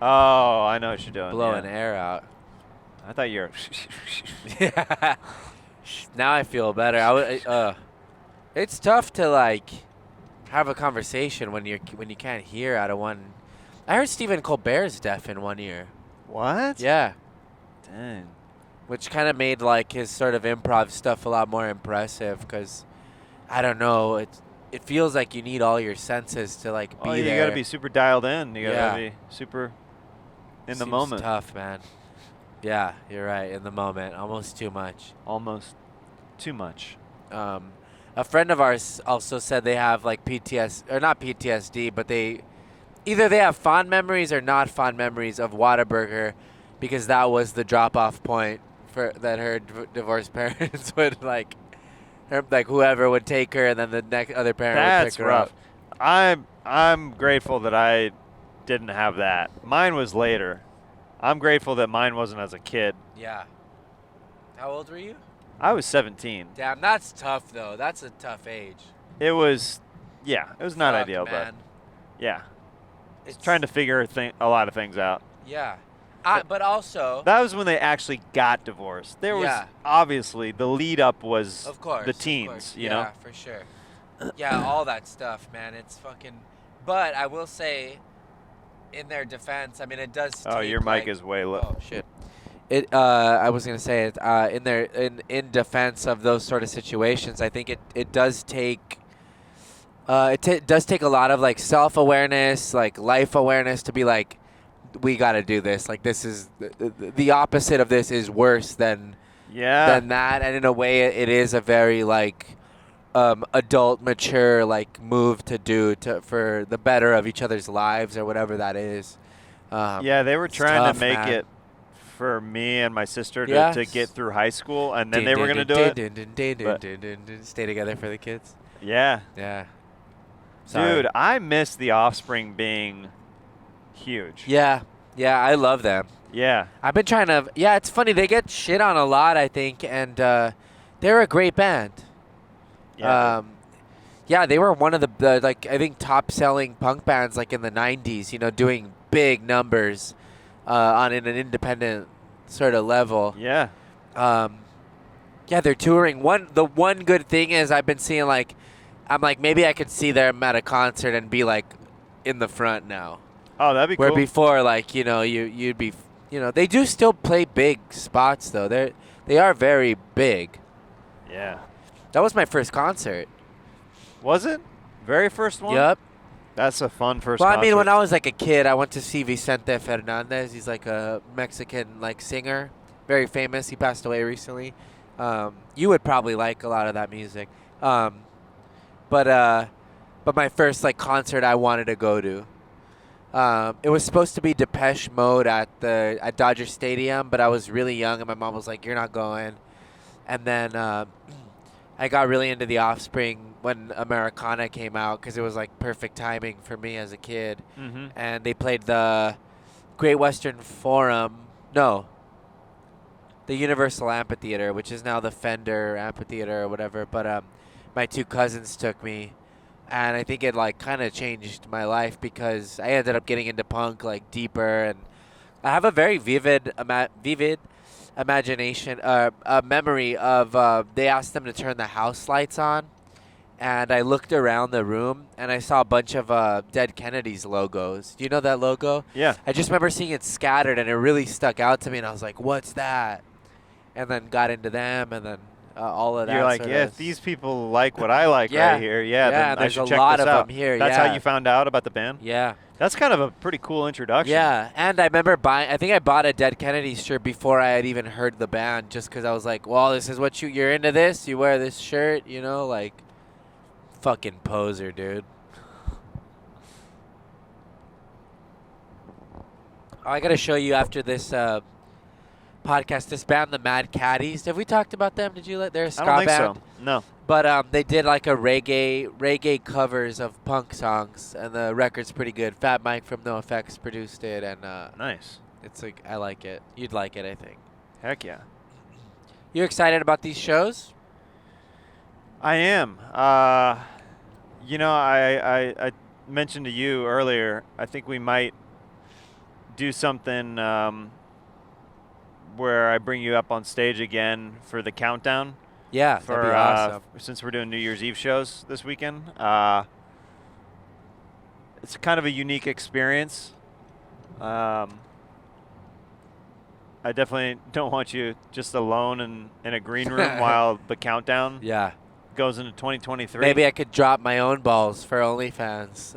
Speaker 1: Oh, I know what you're doing.
Speaker 2: Blowing
Speaker 1: yeah.
Speaker 2: air out.
Speaker 1: I thought you were...
Speaker 2: Yeah. Now I feel better. It's tough to, like, have a conversation when you can't hear out of one. I heard Stephen Colbert's deaf in one ear.
Speaker 1: What?
Speaker 2: Yeah.
Speaker 1: Dang.
Speaker 2: Which kind of made, like, his sort of improv stuff a lot more impressive because, I don't know, it feels like you need all your senses to, like, be there.
Speaker 1: You got to be super dialed in. You got to
Speaker 2: Yeah.
Speaker 1: be super in the
Speaker 2: Seems
Speaker 1: moment.
Speaker 2: tough, man. Yeah, you're right. In the moment. Almost too much.
Speaker 1: Almost too much.
Speaker 2: A friend of ours also said they have, like, PTSD, or not PTSD, but either they have fond memories or not fond memories of Whataburger because that was the drop-off point that her divorced parents would, like, whoever would take her and then the next other parent would pick her
Speaker 1: rough.
Speaker 2: up.
Speaker 1: I'm grateful that I didn't have that. Mine was later. I'm grateful that mine wasn't as a kid.
Speaker 2: Yeah. How old were you?
Speaker 1: I was 17.
Speaker 2: Damn, that's tough, though. That's a tough age.
Speaker 1: It was not
Speaker 2: Fuck,
Speaker 1: ideal,
Speaker 2: man.
Speaker 1: but yeah. It's trying to figure a lot of things out.
Speaker 2: Yeah. But also...
Speaker 1: That was when they actually got divorced. There was obviously the lead up was
Speaker 2: Of course.
Speaker 1: the teens, you know?
Speaker 2: Yeah, for sure. Yeah, all that stuff, man. It's fucking... But I will say, in their defense, I mean, it does
Speaker 1: Oh,
Speaker 2: take,
Speaker 1: your mic
Speaker 2: like,
Speaker 1: is way low.
Speaker 2: Oh, shit. I was going to say it, in defense of those sort of situations, I think it does take... does take a lot of, like, self-awareness, like, life awareness to be like, we got to do this. Like, this is the opposite of this is worse than that. And in a way, it is a very, like, adult, mature, like, move to do for the better of each other's lives or whatever that is.
Speaker 1: Yeah, they were trying
Speaker 2: tough,
Speaker 1: to make
Speaker 2: man.
Speaker 1: it for me and my sister to get through high school, and then they were going to do it.
Speaker 2: Stay together for the kids.
Speaker 1: Yeah.
Speaker 2: Yeah. Sorry.
Speaker 1: Dude, I miss The Offspring being huge.
Speaker 2: Yeah, I love them.
Speaker 1: Yeah.
Speaker 2: I've been trying to... Yeah, it's funny. They get shit on a lot, I think, and they're a great band.
Speaker 1: Yeah.
Speaker 2: Yeah, they were one of the like, I think, top-selling punk bands, like, in the 90s, you know, doing big numbers on an independent sort of level.
Speaker 1: Yeah.
Speaker 2: Yeah, they're touring. The one good thing is I've been seeing, like, I'm like, maybe I could see them at a concert and be like in the front now.
Speaker 1: Oh, that'd be
Speaker 2: Where
Speaker 1: cool.
Speaker 2: before, like, you'd be, they do still play big spots though. They are very big.
Speaker 1: Yeah.
Speaker 2: That was my first concert.
Speaker 1: Was it? Very first one?
Speaker 2: Yep.
Speaker 1: That's a fun first
Speaker 2: Well,
Speaker 1: concert.
Speaker 2: I mean, when I was like a kid, I went to see Vicente Fernandez. He's like a Mexican like singer, very famous. He passed away recently. You would probably like a lot of that music. But my first like concert I wanted to go to. It was supposed to be Depeche Mode at Dodger Stadium, but I was really young, and my mom was like, "You're not going." And then I got really into The Offspring when Americana came out because it was like perfect timing for me as a kid.
Speaker 1: Mm-hmm.
Speaker 2: And they played the Great Western Forum. No. The Universal Amphitheater, which is now the Fender Amphitheater or whatever. But my two cousins took me. And I think it like kind of changed my life because I ended up getting into punk like deeper. And I have a very vivid imagination, a memory of they asked them to turn the house lights on, and I looked around the room and I saw a bunch of Dead Kennedys logos. Do you know that logo?
Speaker 1: Yeah.
Speaker 2: I just remember seeing it scattered, and it really stuck out to me, and I was like, "What's that?" And then got into them, and then all of that.
Speaker 1: You're like,
Speaker 2: sort
Speaker 1: yeah,
Speaker 2: of
Speaker 1: if these people like what I like
Speaker 2: Yeah.
Speaker 1: right here,
Speaker 2: Yeah,
Speaker 1: then I
Speaker 2: there's
Speaker 1: should
Speaker 2: a
Speaker 1: check
Speaker 2: lot
Speaker 1: this
Speaker 2: of
Speaker 1: out.
Speaker 2: them here,
Speaker 1: That's
Speaker 2: yeah.
Speaker 1: how you found out about the band?
Speaker 2: Yeah.
Speaker 1: That's kind of a pretty cool introduction.
Speaker 2: Yeah, and I remember I think I bought a Dead Kennedys shirt before I had even heard the band, just because I was like, well, this is what you're into this? You wear this shirt, like, fucking poser, dude. I got to show you after this podcast, this band, the Mad Caddies. Have we talked about them? They're a ska
Speaker 1: I don't think
Speaker 2: band.
Speaker 1: so. No.
Speaker 2: But they did like a reggae covers of punk songs, and the record's pretty good. Fat Mike from NoFX produced it, and
Speaker 1: Nice.
Speaker 2: it's like I like it. You'd like it, I think.
Speaker 1: Heck yeah.
Speaker 2: You excited about these shows?
Speaker 1: I am. I mentioned to you earlier, I think we might do something where I bring you up on stage again for the countdown.
Speaker 2: Yeah, that'd be awesome.
Speaker 1: Since we're doing New Year's Eve shows this weekend. It's kind of a unique experience. I definitely don't want you just alone in a green room while the countdown
Speaker 2: Yeah.
Speaker 1: goes into 2023.
Speaker 2: Maybe I could drop my own balls for OnlyFans.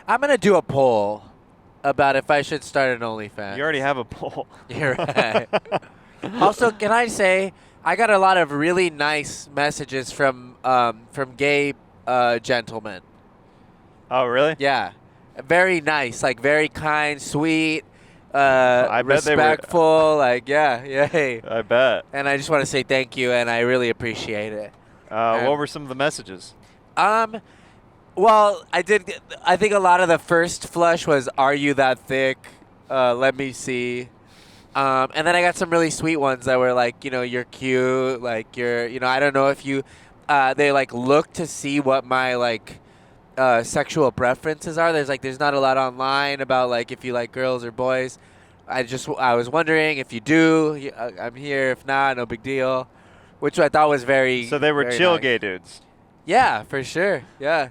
Speaker 2: I'm gonna do a poll about if I should start an OnlyFans.
Speaker 1: You already have a poll.
Speaker 2: You're right. Also, can I say I got a lot of really nice messages from gay gentlemen.
Speaker 1: Oh, really?
Speaker 2: Yeah, very nice, like very kind, sweet,
Speaker 1: I bet they were-
Speaker 2: respectful. Like, yeah.
Speaker 1: I bet.
Speaker 2: And I just want to say thank you, and I really appreciate it.
Speaker 1: What were some of the messages?
Speaker 2: Well, I think a lot of the first flush was, "Are you that thick? Let me see." And then I got some really sweet ones that were like, you're cute, like I don't know if you, they like look to see what my like sexual preferences are. There's not a lot online about like if you like girls or boys. I was wondering if you do. I'm here. If not, no big deal. Which I thought was very.
Speaker 1: So they were
Speaker 2: very
Speaker 1: chill
Speaker 2: nice.
Speaker 1: gay dudes.
Speaker 2: Yeah, for sure. Yeah.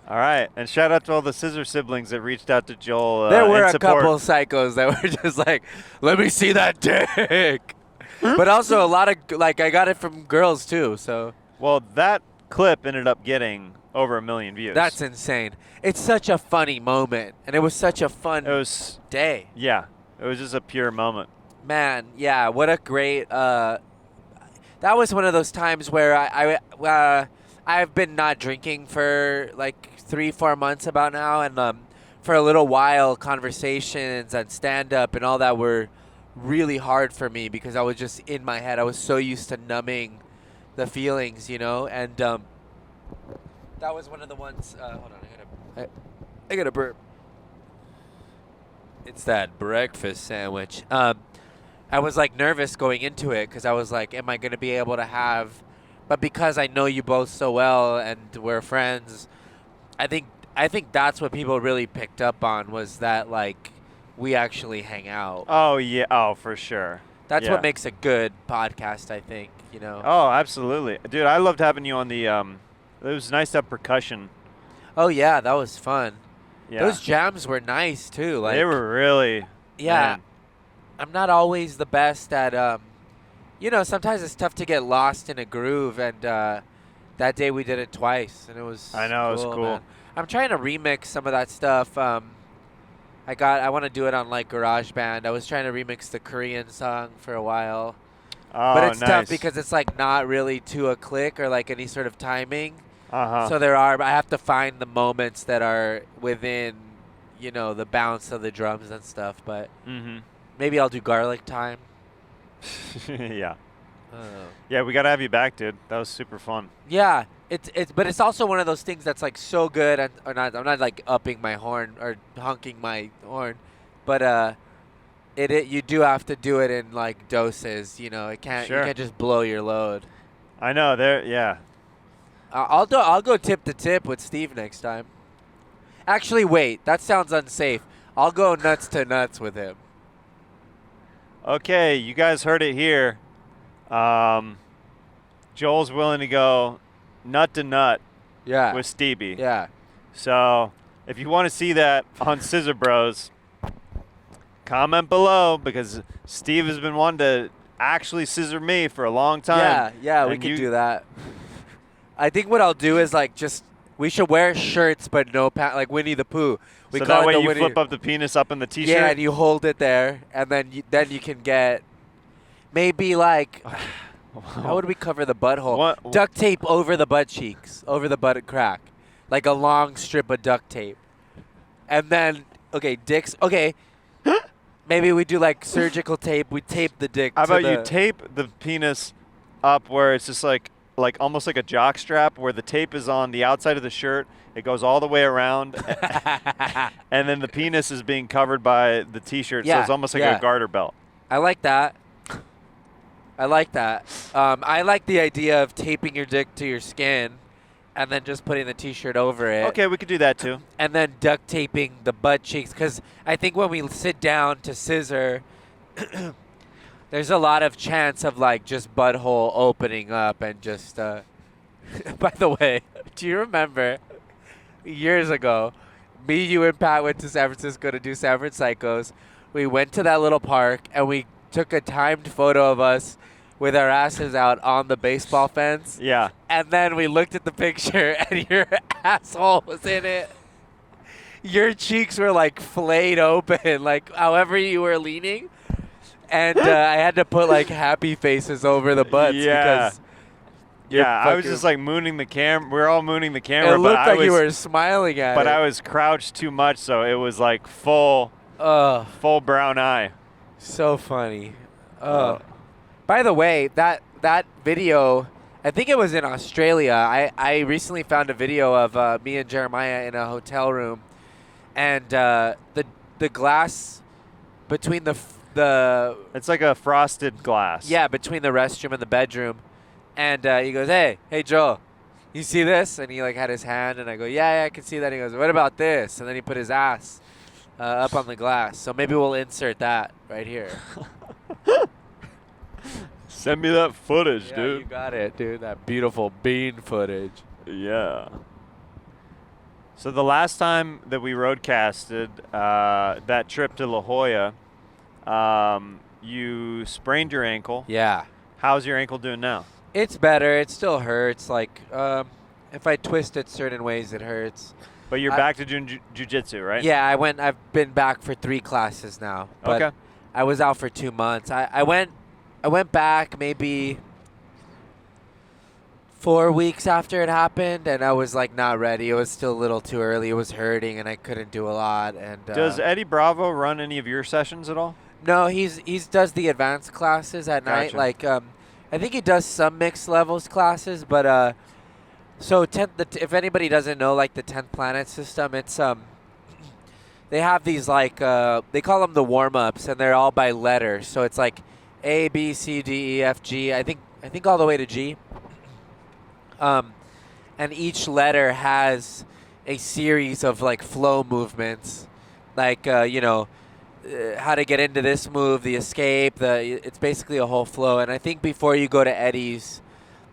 Speaker 1: All right. And shout out to all the Scissor siblings that reached out to Joel.
Speaker 2: There were
Speaker 1: in
Speaker 2: a
Speaker 1: support.
Speaker 2: couple psychos that were just like, let me see that dick. But also a lot of, like, I got it from girls too, so.
Speaker 1: Well, that clip ended up getting over 1 million views.
Speaker 2: That's insane. It's such a funny moment, and it was such a fun day.
Speaker 1: Yeah. It was just a pure moment.
Speaker 2: Man, yeah, what a great, that was one of those times where I've been not drinking for like 3-4 months about now, and for a little while, conversations and stand-up and all that were really hard for me because I was just in my head. I was so used to numbing the feelings, and that was one of the ones. Hold on, I gotta burp. It's that breakfast sandwich. I was like nervous going into it because I was like, am I gonna be able to have? But because I know you both so well and we're friends, I think that's what people really picked up on was that like we actually hang out.
Speaker 1: Oh, yeah. Oh, for sure.
Speaker 2: That's
Speaker 1: Yeah.
Speaker 2: what makes a good podcast, I think. You know.
Speaker 1: Oh, absolutely, dude. I loved having you on the. It was nice to have percussion.
Speaker 2: Oh yeah, that was fun.
Speaker 1: Yeah.
Speaker 2: Those jams were nice too. Like
Speaker 1: they were really.
Speaker 2: Yeah.
Speaker 1: Man.
Speaker 2: I'm not always the best at. You know, sometimes it's tough to get lost in a groove, and that day we did it twice, and it was.
Speaker 1: I know, it was cool.
Speaker 2: Man. I'm trying to remix some of that stuff. I want to do it on like GarageBand. I was trying to remix the Korean song for a while.
Speaker 1: Oh,
Speaker 2: But it's
Speaker 1: nice.
Speaker 2: tough because it's like not really to a click or like any sort of timing.
Speaker 1: Uh-huh.
Speaker 2: So I have to find the moments that are within, you know, the bounce of the drums and stuff. But maybe I'll do garlic time.
Speaker 1: Yeah. Yeah, we got to have you back, dude. That was super fun.
Speaker 2: Yeah, but it's also one of those things that's like so good, and I'm not like upping my horn or honking my horn, but you do have to do it in like doses. You know, you can't just blow your load.
Speaker 1: I know. Yeah.
Speaker 2: I'll go tip to tip with Steve next time. Actually, wait, that sounds unsafe. I'll go nuts to nuts with him.
Speaker 1: Okay, you guys heard it here. Joel's willing to go nut to nut with Stevie.
Speaker 2: Yeah.
Speaker 1: So if you want to see that on Scissor Bros, comment below, because Steve has been wanting to actually scissor me for a long time.
Speaker 2: Yeah, we can do that. I think what I'll do is like we should wear shirts but no pants, like Winnie the Pooh.
Speaker 1: So that way you flip up the penis up in the t-shirt?
Speaker 2: Yeah, and you hold it there, and then you can get maybe like, how would we cover the butthole? Duct tape over the butt cheeks, over the butt crack. Like a long strip of duct tape. And then, dicks. Okay, maybe we do like surgical tape. We tape the dick
Speaker 1: How about you tape the penis up where it's just like almost like a jock strap, where the tape is on the outside of the shirt. It goes all the way around, and then the penis is being covered by the T-shirt, so it's almost like a garter belt.
Speaker 2: I like that. I like the idea of taping your dick to your skin and then just putting the T-shirt over it.
Speaker 1: Okay, we could do that too.
Speaker 2: And then duct taping the butt cheeks, because I think when we sit down to scissor, there's a lot of chance of like just butthole opening up and just. By the way, do you remember years ago, me, you, and Pat went to San Francisco to do San Francisco's? We went to that little park and we took a timed photo of us with our asses out on the baseball fence.
Speaker 1: Yeah.
Speaker 2: And then we looked at the picture and your asshole was in it. Your cheeks were like flayed open, like however you were leaning. And I had to put like happy faces over the butts because
Speaker 1: I was just like mooning the camera. We were all mooning the camera.
Speaker 2: It looked like you were smiling at it.
Speaker 1: But I was crouched too much, so it was like full brown eye.
Speaker 2: So funny. By the way, that video, I think it was in Australia. I recently found a video of me and Jeremiah in a hotel room, and the glass between the
Speaker 1: it's like a frosted glass.
Speaker 2: Yeah, between the restroom and the bedroom. And he goes, hey, Joel, you see this? And he like had his hand, and I go, yeah, I can see that. And he goes, what about this? And then he put his ass up on the glass. So maybe we'll insert that right here.
Speaker 1: Send me that footage, dude.
Speaker 2: You got it, dude. That beautiful bean footage.
Speaker 1: Yeah. So the last time that we roadcasted, that trip to La Jolla, you sprained your ankle.
Speaker 2: Yeah.
Speaker 1: How's your ankle doing now?
Speaker 2: It's better. It still hurts. Like, if I twist it certain ways, it hurts.
Speaker 1: But you're back to doing jujitsu, right?
Speaker 2: Yeah, I've been back for 3 classes now. But
Speaker 1: okay.
Speaker 2: I was out for 2 months. I went back maybe 4 weeks after it happened, and I was like not ready. It was still a little too early. It was hurting, and I couldn't do a lot. And
Speaker 1: does Eddie Bravo run any of your sessions at all?
Speaker 2: No, he's does the advanced classes at night. Like I think he does some mixed levels classes, but so if anybody doesn't know, like the 10th Planet system, it's they have these like they call them the warm-ups, and they're all by letter. So it's like A, B, C, D, E, F, G. I think all the way to G. And each letter has a series of like flow movements, like how to get into this move, the escape. It's basically a whole flow. And I think before you go to Eddie's,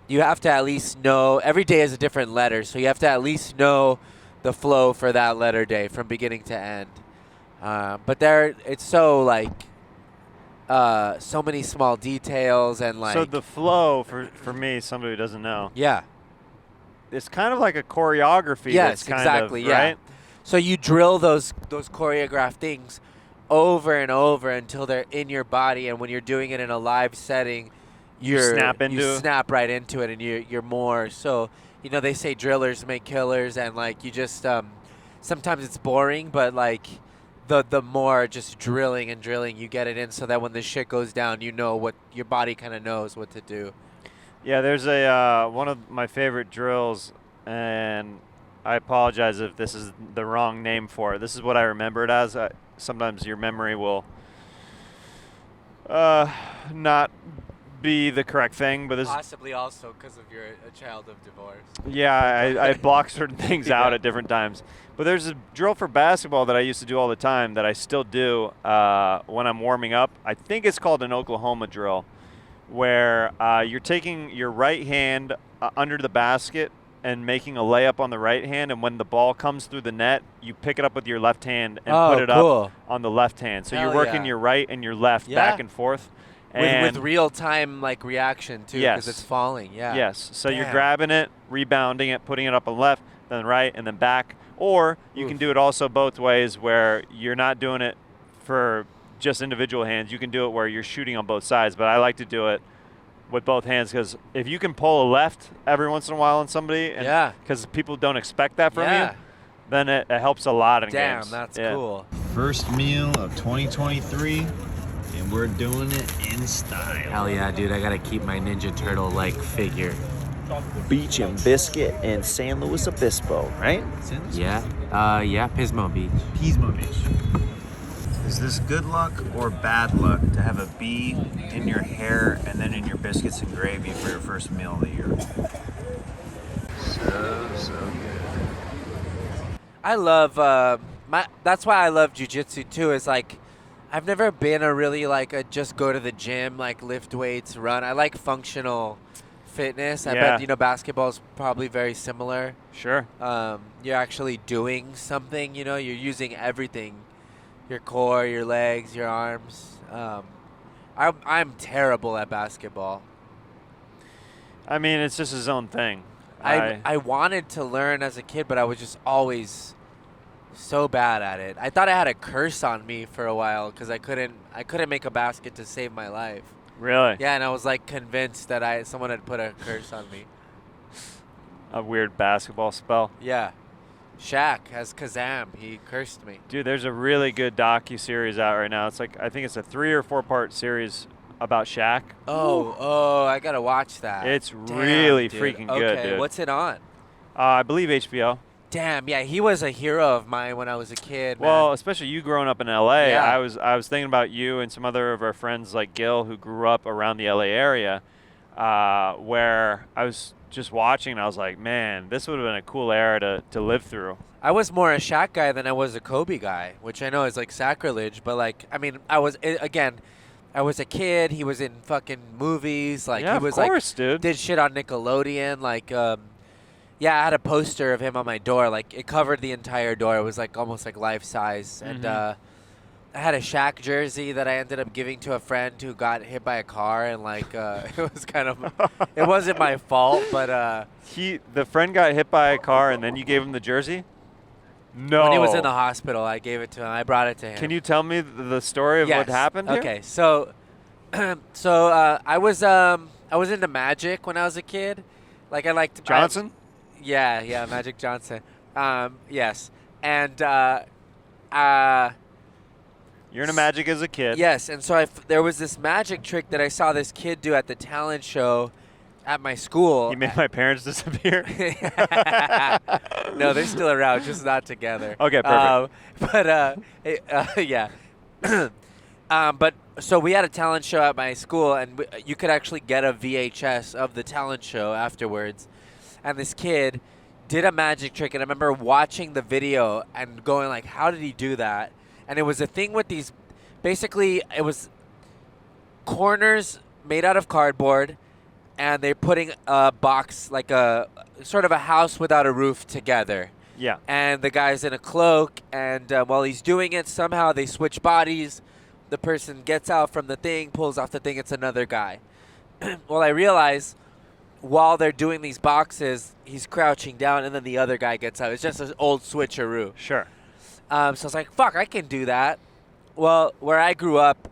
Speaker 2: you have to at least know. Every day is a different letter, so you have to at least know the flow for that letter day from beginning to end. But it's so like so many small details and like.
Speaker 1: So the flow for me, somebody who doesn't know.
Speaker 2: Yeah.
Speaker 1: It's kind of like a choreography.
Speaker 2: Yes,
Speaker 1: that's kind
Speaker 2: exactly.
Speaker 1: Of,
Speaker 2: yeah.
Speaker 1: right?
Speaker 2: So you drill those choreographed things over and over until they're in your body, and when you're doing it in a live setting, you snap right into it, and you're more. So they say drillers make killers, and like you just sometimes it's boring, but like the more just drilling and drilling, you get it in, so that when the shit goes down, what your body kind of knows what to do.
Speaker 1: Yeah, there's one of my favorite drills, and I apologize if this is the wrong name for it. This is what I remember it as. Sometimes your memory will not be the correct thing, but this
Speaker 2: possibly also because of you're a child of divorce.
Speaker 1: Yeah, I block certain things out at different times. But there's a drill for basketball that I used to do all the time that I still do when I'm warming up. I think it's called an Oklahoma drill, where you're taking your right hand under the basket and making a layup on the right hand, and when the ball comes through the net, you pick it up with your left hand and put it up on the left hand. So you're working your right and your left back and forth.
Speaker 2: With real time like reaction too, because it's falling. Yeah.
Speaker 1: Yes. So you're grabbing it, rebounding it, putting it up on the left, then right, and then back. Or you can do it also both ways, where you're not doing it for just individual hands. You can do it where you're shooting on both sides. But I like to do it with both hands, because if you can pull a left every once in a while on somebody, because people don't expect that from you, then it helps a lot in games.
Speaker 2: Damn, that's cool.
Speaker 5: First meal of 2023, and we're doing it in style.
Speaker 2: Hell yeah, dude! I gotta keep my Ninja Turtle-like figure.
Speaker 5: Beach and Biscuit in San Luis Obispo, right?
Speaker 2: Yeah, Pismo Beach.
Speaker 5: Pismo Beach. Is this good luck or bad luck to have a bee in your hair and then in your biscuits and gravy for your first meal of the year? So good.
Speaker 2: I love that's why I love jujitsu too. Is like I've never been a really like a just go to the gym, like lift weights, run. I like functional fitness. I bet basketball is probably very similar.
Speaker 1: Sure.
Speaker 2: You're actually doing something. You're using everything. Your core, your legs, your arms. I'm terrible at basketball.
Speaker 1: I mean, it's just his own thing.
Speaker 2: I wanted to learn as a kid, but I was just always so bad at it. I thought I had a curse on me for a while because I couldn't make a basket to save my life.
Speaker 1: Really?
Speaker 2: Yeah, and I was like convinced that someone had put a curse on me.
Speaker 1: A weird basketball spell.
Speaker 2: Yeah. Shaq has Kazam. He cursed me.
Speaker 1: Dude, there's a really good docu-series out right now. It's like, I think it's a 3 or 4 part series about Shaq.
Speaker 2: Oh, I gotta watch that.
Speaker 1: It's really freaking good,
Speaker 2: okay,
Speaker 1: dude.
Speaker 2: what's it on?
Speaker 1: I believe HBO.
Speaker 2: Damn, yeah, he was a hero of mine when I was a kid.
Speaker 1: Well,
Speaker 2: man.
Speaker 1: especially you growing up in LA.
Speaker 2: Yeah.
Speaker 1: I was thinking about you and some other of our friends like Gil who grew up around the LA area, where I was just watching and I was like, man, this would have been a cool era to live through.
Speaker 2: I was more a Shaq guy than I was a Kobe guy, which I know is like sacrilege, but like, I mean, I was a kid. He was in fucking movies. Like,
Speaker 1: yeah,
Speaker 2: he was
Speaker 1: of course,
Speaker 2: like,
Speaker 1: dude.
Speaker 2: did shit on Nickelodeon. Like, yeah, I had a poster of him on my door. Like, it covered the entire door. It was like almost like life size. And I had a Shaq jersey that I ended up giving to a friend who got hit by a car, and like, it was kind of, it wasn't my fault, but
Speaker 1: the friend got hit by a car, and then you gave him the jersey. No.
Speaker 2: When he was in the hospital, I gave it to him. I brought it to him.
Speaker 1: Can you tell me the story of what happened here?
Speaker 2: Okay, so I was into Magic when I was a kid. Like, I liked
Speaker 1: Johnson?
Speaker 2: Yeah, Magic Johnson. Yes. And
Speaker 1: you're into Magic as a kid.
Speaker 2: Yes, and so there was this magic trick that I saw this kid do at the talent show at my school.
Speaker 1: You made my parents disappear?
Speaker 2: No, they're still around, just not together.
Speaker 1: Okay, perfect.
Speaker 2: Yeah. But so we had a talent show at my school, and you could actually get a VHS of the talent show afterwards. And this kid did a magic trick, and I remember watching the video and going like, how did he do that? And it was a thing with these basically it was corners made out of cardboard, and they're putting a box, like a sort of a house without a roof, together.
Speaker 1: Yeah.
Speaker 2: And the guy's in a cloak, and while he's doing it, somehow they switch bodies. The person gets out from the thing, pulls off the thing, it's another guy. Well, I realize while they're doing these boxes, he's crouching down, and then the other guy gets out. It's just an old switcheroo.
Speaker 1: Sure.
Speaker 2: So I was like, fuck, I can do that. Well, where I grew up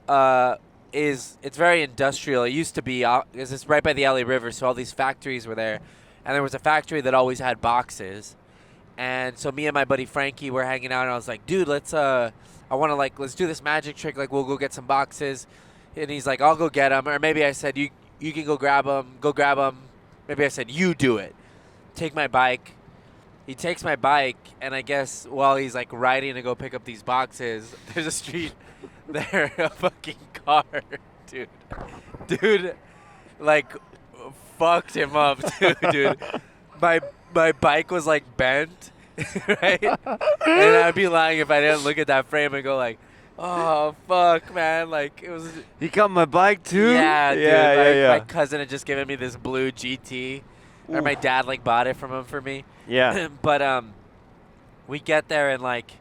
Speaker 2: it's very industrial. It used to be, it's right by the LA River, so all these factories were there. And there was a factory that always had boxes. And so me and my buddy Frankie were hanging out, and I was like, dude, let's do this magic trick. Like, we'll go get some boxes. And he's like, I'll go get them. Or maybe I said, you can go grab them. Maybe I said, you do it. Take my bike. He takes my bike, and I guess while he's like riding to go pick up these boxes, there's a street there, a fucking car, dude, like fucked him up, dude. My bike was like bent, right? And I'd be lying if I didn't look at that frame and go like, oh fuck, man, like it was.
Speaker 1: He got my bike too.
Speaker 2: Yeah, dude.
Speaker 1: Yeah.
Speaker 2: My cousin had just given me this blue GT, or my dad like bought it from him for me.
Speaker 1: Yeah.
Speaker 2: But we get there, and like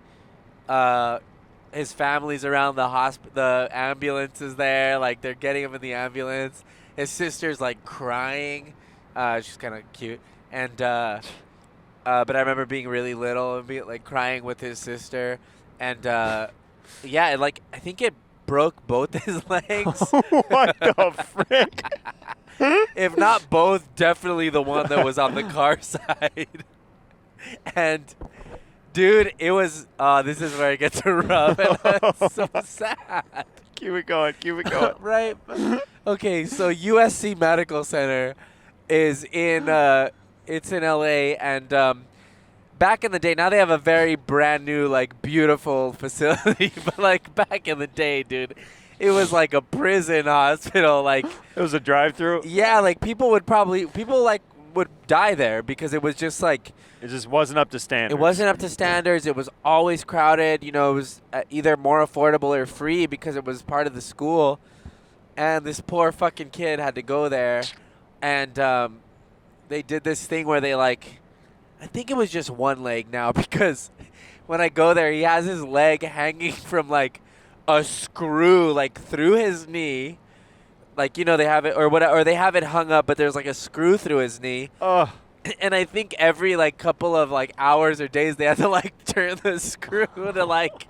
Speaker 2: his family's around the ambulance is there, like they're getting him in the ambulance. His sister's like crying. She's kind of cute. And but I remember being really little and being like crying with his sister. And yeah, like I think it broke both his legs.
Speaker 1: What the frick?
Speaker 2: If not both, definitely the one that was on the car side. And dude, it was this is where it gets rough, and it's so sad.
Speaker 1: Keep it going.
Speaker 2: Right? Okay, so USC Medical Center is in it's in LA, and back in the day, now they have a very brand new, like, beautiful facility, but like back in the day, dude, it was like a prison hospital. Like,
Speaker 1: it was a drive-through.
Speaker 2: Yeah, like people would die there because it was just like,
Speaker 1: it just wasn't up to standards.
Speaker 2: It wasn't up to standards. It was always crowded. You know, it was either more affordable or free because it was part of the school. And this poor fucking kid had to go there. And they did this thing where they like, I think it was just one leg now, because when I go there, he has his leg hanging from like a screw like through his knee. Like, you know, they have it, or whatever, or they have it hung up, but there's like a screw through his knee.
Speaker 1: Oh.
Speaker 2: And I think every like couple of like hours or days they had to like turn the screw to like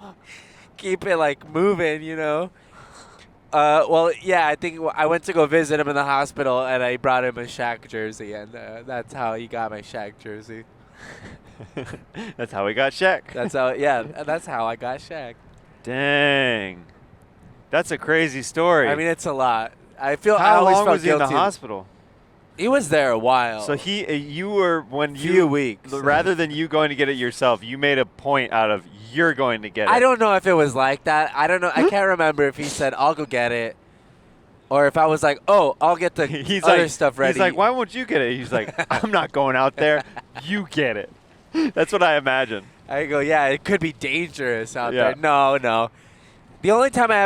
Speaker 2: keep it like moving, you know. Well, yeah, I think I went to go visit him in the hospital, and I brought him a Shaq jersey, and that's how he got my Shaq jersey.
Speaker 1: That's how we got Shaq.
Speaker 2: That's how I got Shaq.
Speaker 1: Dang, that's a crazy story.
Speaker 2: I mean, it's a lot. I always
Speaker 1: long
Speaker 2: felt
Speaker 1: was he in the
Speaker 2: guilty.
Speaker 1: hospital?
Speaker 2: He was there a while.
Speaker 1: So you were
Speaker 2: few weeks.
Speaker 1: Rather than you going to get it yourself, you made a point out of you're going to get it.
Speaker 2: I don't know if it was like that. I don't know. I can't remember if he said I'll go get it, or if I was like, oh, I'll get the other stuff ready.
Speaker 1: He's like, why won't you get it? He's like, I'm not going out there. You get it. That's what I imagine.
Speaker 2: I go, yeah, it could be dangerous out
Speaker 1: Yeah.
Speaker 2: there. No. The only time I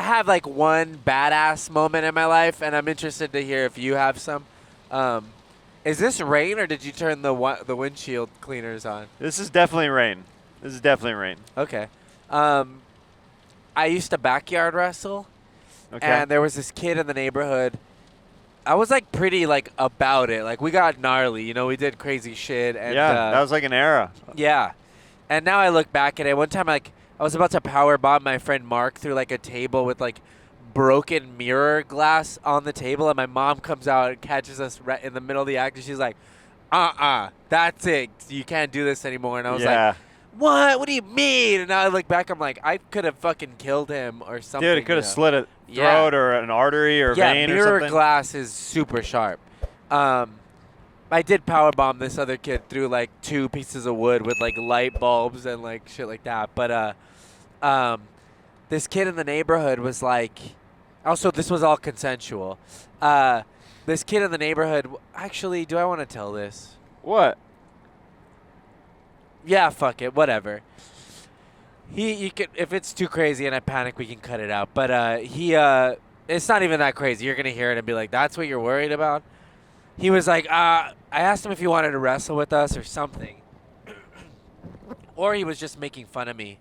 Speaker 2: have like one badass moment in my life, and I'm interested to hear if you have some. Is this rain, or did you turn the windshield cleaners on?
Speaker 1: This is definitely rain.
Speaker 2: Okay. I used to backyard wrestle,
Speaker 1: Okay.
Speaker 2: and there was this kid in the neighborhood. I was like pretty like about it. Like, we got gnarly, you know, we did crazy shit. And,
Speaker 1: yeah, that was like an era.
Speaker 2: Yeah. And now I look back at it. One time, like, I was about to power bomb my friend Mark through like a table with like broken mirror glass on the table, and my mom comes out and catches us right in the middle of the act, and she's like, that's it. You can't do this anymore. And I was like, what? What do you mean? And now I look back, I'm like, I could have fucking killed him or something.
Speaker 1: Dude, it could have slit a throat or an artery or vein or something.
Speaker 2: Mirror glass is super sharp. I did powerbomb this other kid through like 2 pieces of wood with like light bulbs and like shit like that. But this kid in the neighborhood was like, also this was all consensual. This kid in the neighborhood, actually, do I want to tell this?
Speaker 1: What?
Speaker 2: Yeah, fuck it, whatever. You can, if it's too crazy and I panic, we can cut it out. But it's not even that crazy. You're gonna hear it and be like, "That's what you're worried about." He was like, I asked him if he wanted to wrestle with us or something, or he was just making fun of me,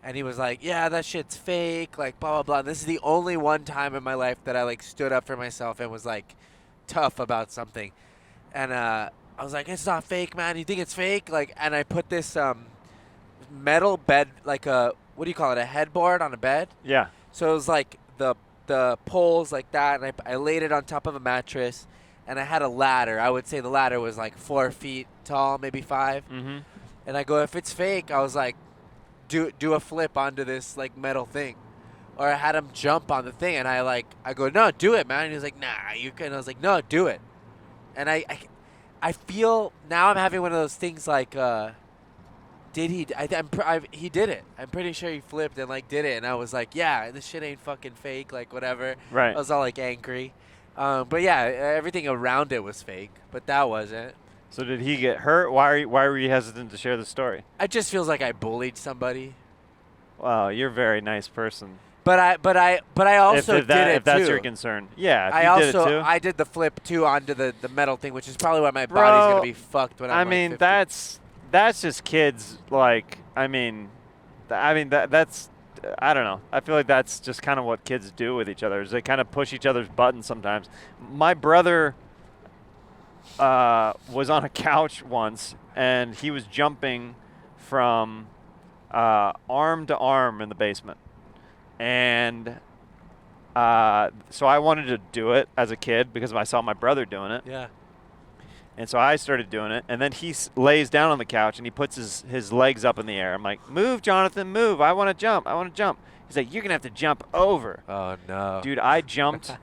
Speaker 2: and he was like, "Yeah, that shit's fake," like blah blah blah. This is the only one time in my life that I like stood up for myself and was like tough about something, and I was like, "It's not fake, man. You think it's fake?" Like, and I put this metal bed, like a, what do you call it, a headboard on a bed.
Speaker 1: Yeah.
Speaker 2: So it was like the poles like that, and I laid it on top of a mattress, and I had a ladder. I would say the ladder was like 4 feet tall, maybe 5.
Speaker 1: Mm-hmm.
Speaker 2: And I go, if it's fake, I was like, do a flip onto this like metal thing. Or I had him jump on the thing, and I go, no, do it, man. And he was like, nah, you can. I was like, no, do it. And I feel now I'm having one of those things like, did he? He did it. I'm pretty sure he flipped and like did it, and I was like, yeah, this shit ain't fucking fake, like whatever.
Speaker 1: Right.
Speaker 2: I was all like angry, but yeah, everything around it was fake, but that wasn't.
Speaker 1: So did he get hurt? Why were you hesitant to share the story?
Speaker 2: It just feels like I bullied somebody.
Speaker 1: Wow, you're a very nice person.
Speaker 2: But I also
Speaker 1: if that,
Speaker 2: did it
Speaker 1: if that's
Speaker 2: too.
Speaker 1: your concern, yeah. If
Speaker 2: I
Speaker 1: you
Speaker 2: also
Speaker 1: did it too.
Speaker 2: I did the flip too onto the metal thing, which is probably why my body's gonna be fucked when I'm
Speaker 1: I mean,
Speaker 2: like 50.
Speaker 1: that's just kids. Like, I mean, that's. I don't know. I feel like that's just kind of what kids do with each other. Is they kind of push each other's buttons sometimes. My brother was on a couch once, and he was jumping from arm to arm in the basement, and so I wanted to do it as a kid because I saw my brother doing it.
Speaker 2: Yeah.
Speaker 1: And so I started doing it, and then he lays down on the couch, and he puts his legs up in the air. I'm like, move, Jonathan, move. I want to jump. I want to jump. He's like, you're going to have to jump over.
Speaker 2: Oh, no.
Speaker 1: Dude, I jumped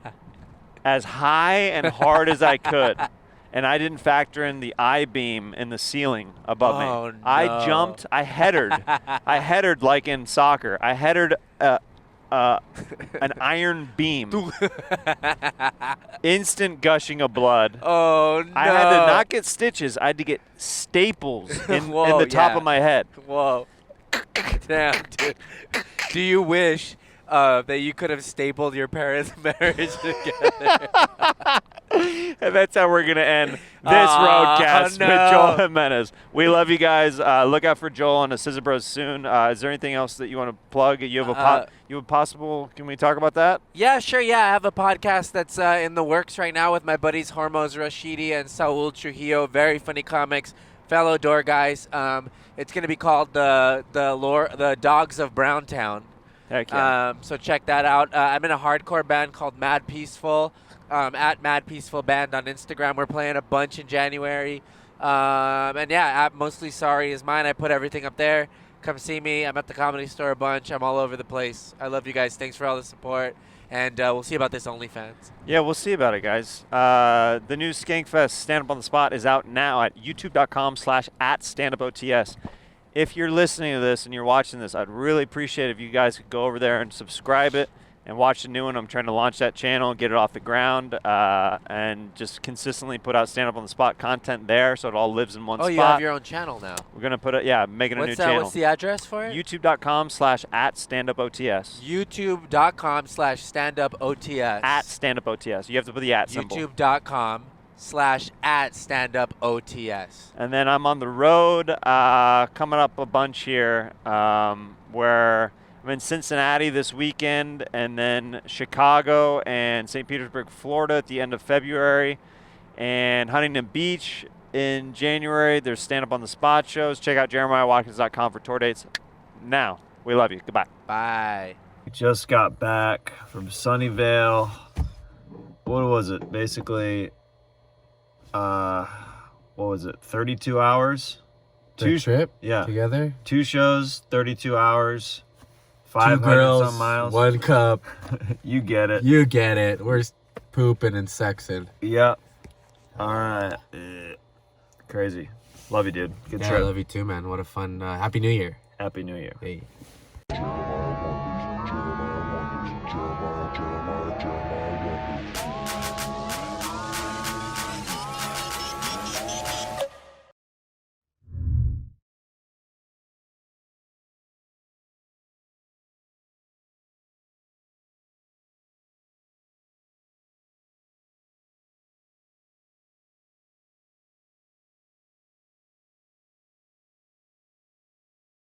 Speaker 1: as high and hard as I could, and I didn't factor in the I-beam in the ceiling above me.
Speaker 2: Oh, no.
Speaker 1: I jumped. I headered. I headered like in soccer. I headered an iron beam. Instant gushing of blood.
Speaker 2: Oh, no.
Speaker 1: I had to not get stitches. I had to get staples in the top of my head.
Speaker 2: Whoa. Damn, dude. Do you wish that you could have stapled your parents' marriage together?
Speaker 1: And that's how we're going to end this roadcast with Joel Jimenez. We love you guys. Look out for Joel on the Scissor Bros soon. Is there anything else that you want to plug? You have a possible, can we talk about that?
Speaker 2: Yeah, sure. Yeah, I have a podcast that's in the works right now with my buddies Hormoz Rashidi and Saul Trujillo. Very funny comics, fellow door guys. It's going to be called the Dogs of Browntown.
Speaker 1: Heck yeah.
Speaker 2: So check that out. I'm in a hardcore band called Mad Peaceful. At Mad Peaceful Band on Instagram. We're playing a bunch in January. And yeah, at Mostly Sorry is mine. I put everything up there. Come see me. I'm at the Comedy Store a bunch. I'm all over the place. I love you guys. Thanks for all the support. And we'll see about this OnlyFans.
Speaker 1: Yeah, we'll see about it, guys. The new Skankfest Stand Up on the Spot is out now at youtube.com/@standupots. If you're listening to this and you're watching this, I'd really appreciate it if you guys could go over there and subscribe it and watch the new one. I'm trying to launch that channel, get it off the ground, and just consistently put out Stand Up on the Spot content there so it all lives in one spot.
Speaker 2: Oh, you have your own channel now.
Speaker 1: We're going to put it, making a new channel.
Speaker 2: What's the address for it?
Speaker 1: youtube.com/@standupots.
Speaker 2: youtube.com/standupots.
Speaker 1: @standupots. You have to put the @ symbol.
Speaker 2: youtube.com/@standupots.
Speaker 1: And then I'm on the road coming up a bunch here where I'm in Cincinnati this weekend, and then Chicago and St. Petersburg, Florida at the end of February, and Huntington Beach in January. There's Stand Up on the Spot shows. Check out JeremiahWatkins.com for tour dates. Now, we love you. Goodbye.
Speaker 2: Bye.
Speaker 5: We just got back from Sunnyvale. What was it? Basically, what was it? 32 hours?
Speaker 8: The trip?
Speaker 5: Yeah.
Speaker 8: Together?
Speaker 5: 2 shows, 32 hours.
Speaker 8: 2
Speaker 5: 500
Speaker 8: girls,
Speaker 5: some miles.
Speaker 8: 1 cup.
Speaker 5: You get it.
Speaker 8: You get it. We're pooping and sexing.
Speaker 5: Yep. All right. Crazy. Love you, dude. Good
Speaker 8: Yeah,
Speaker 5: trip.
Speaker 8: I love you too, man. What a fun. Happy New Year.
Speaker 5: Happy New Year.
Speaker 8: Hey.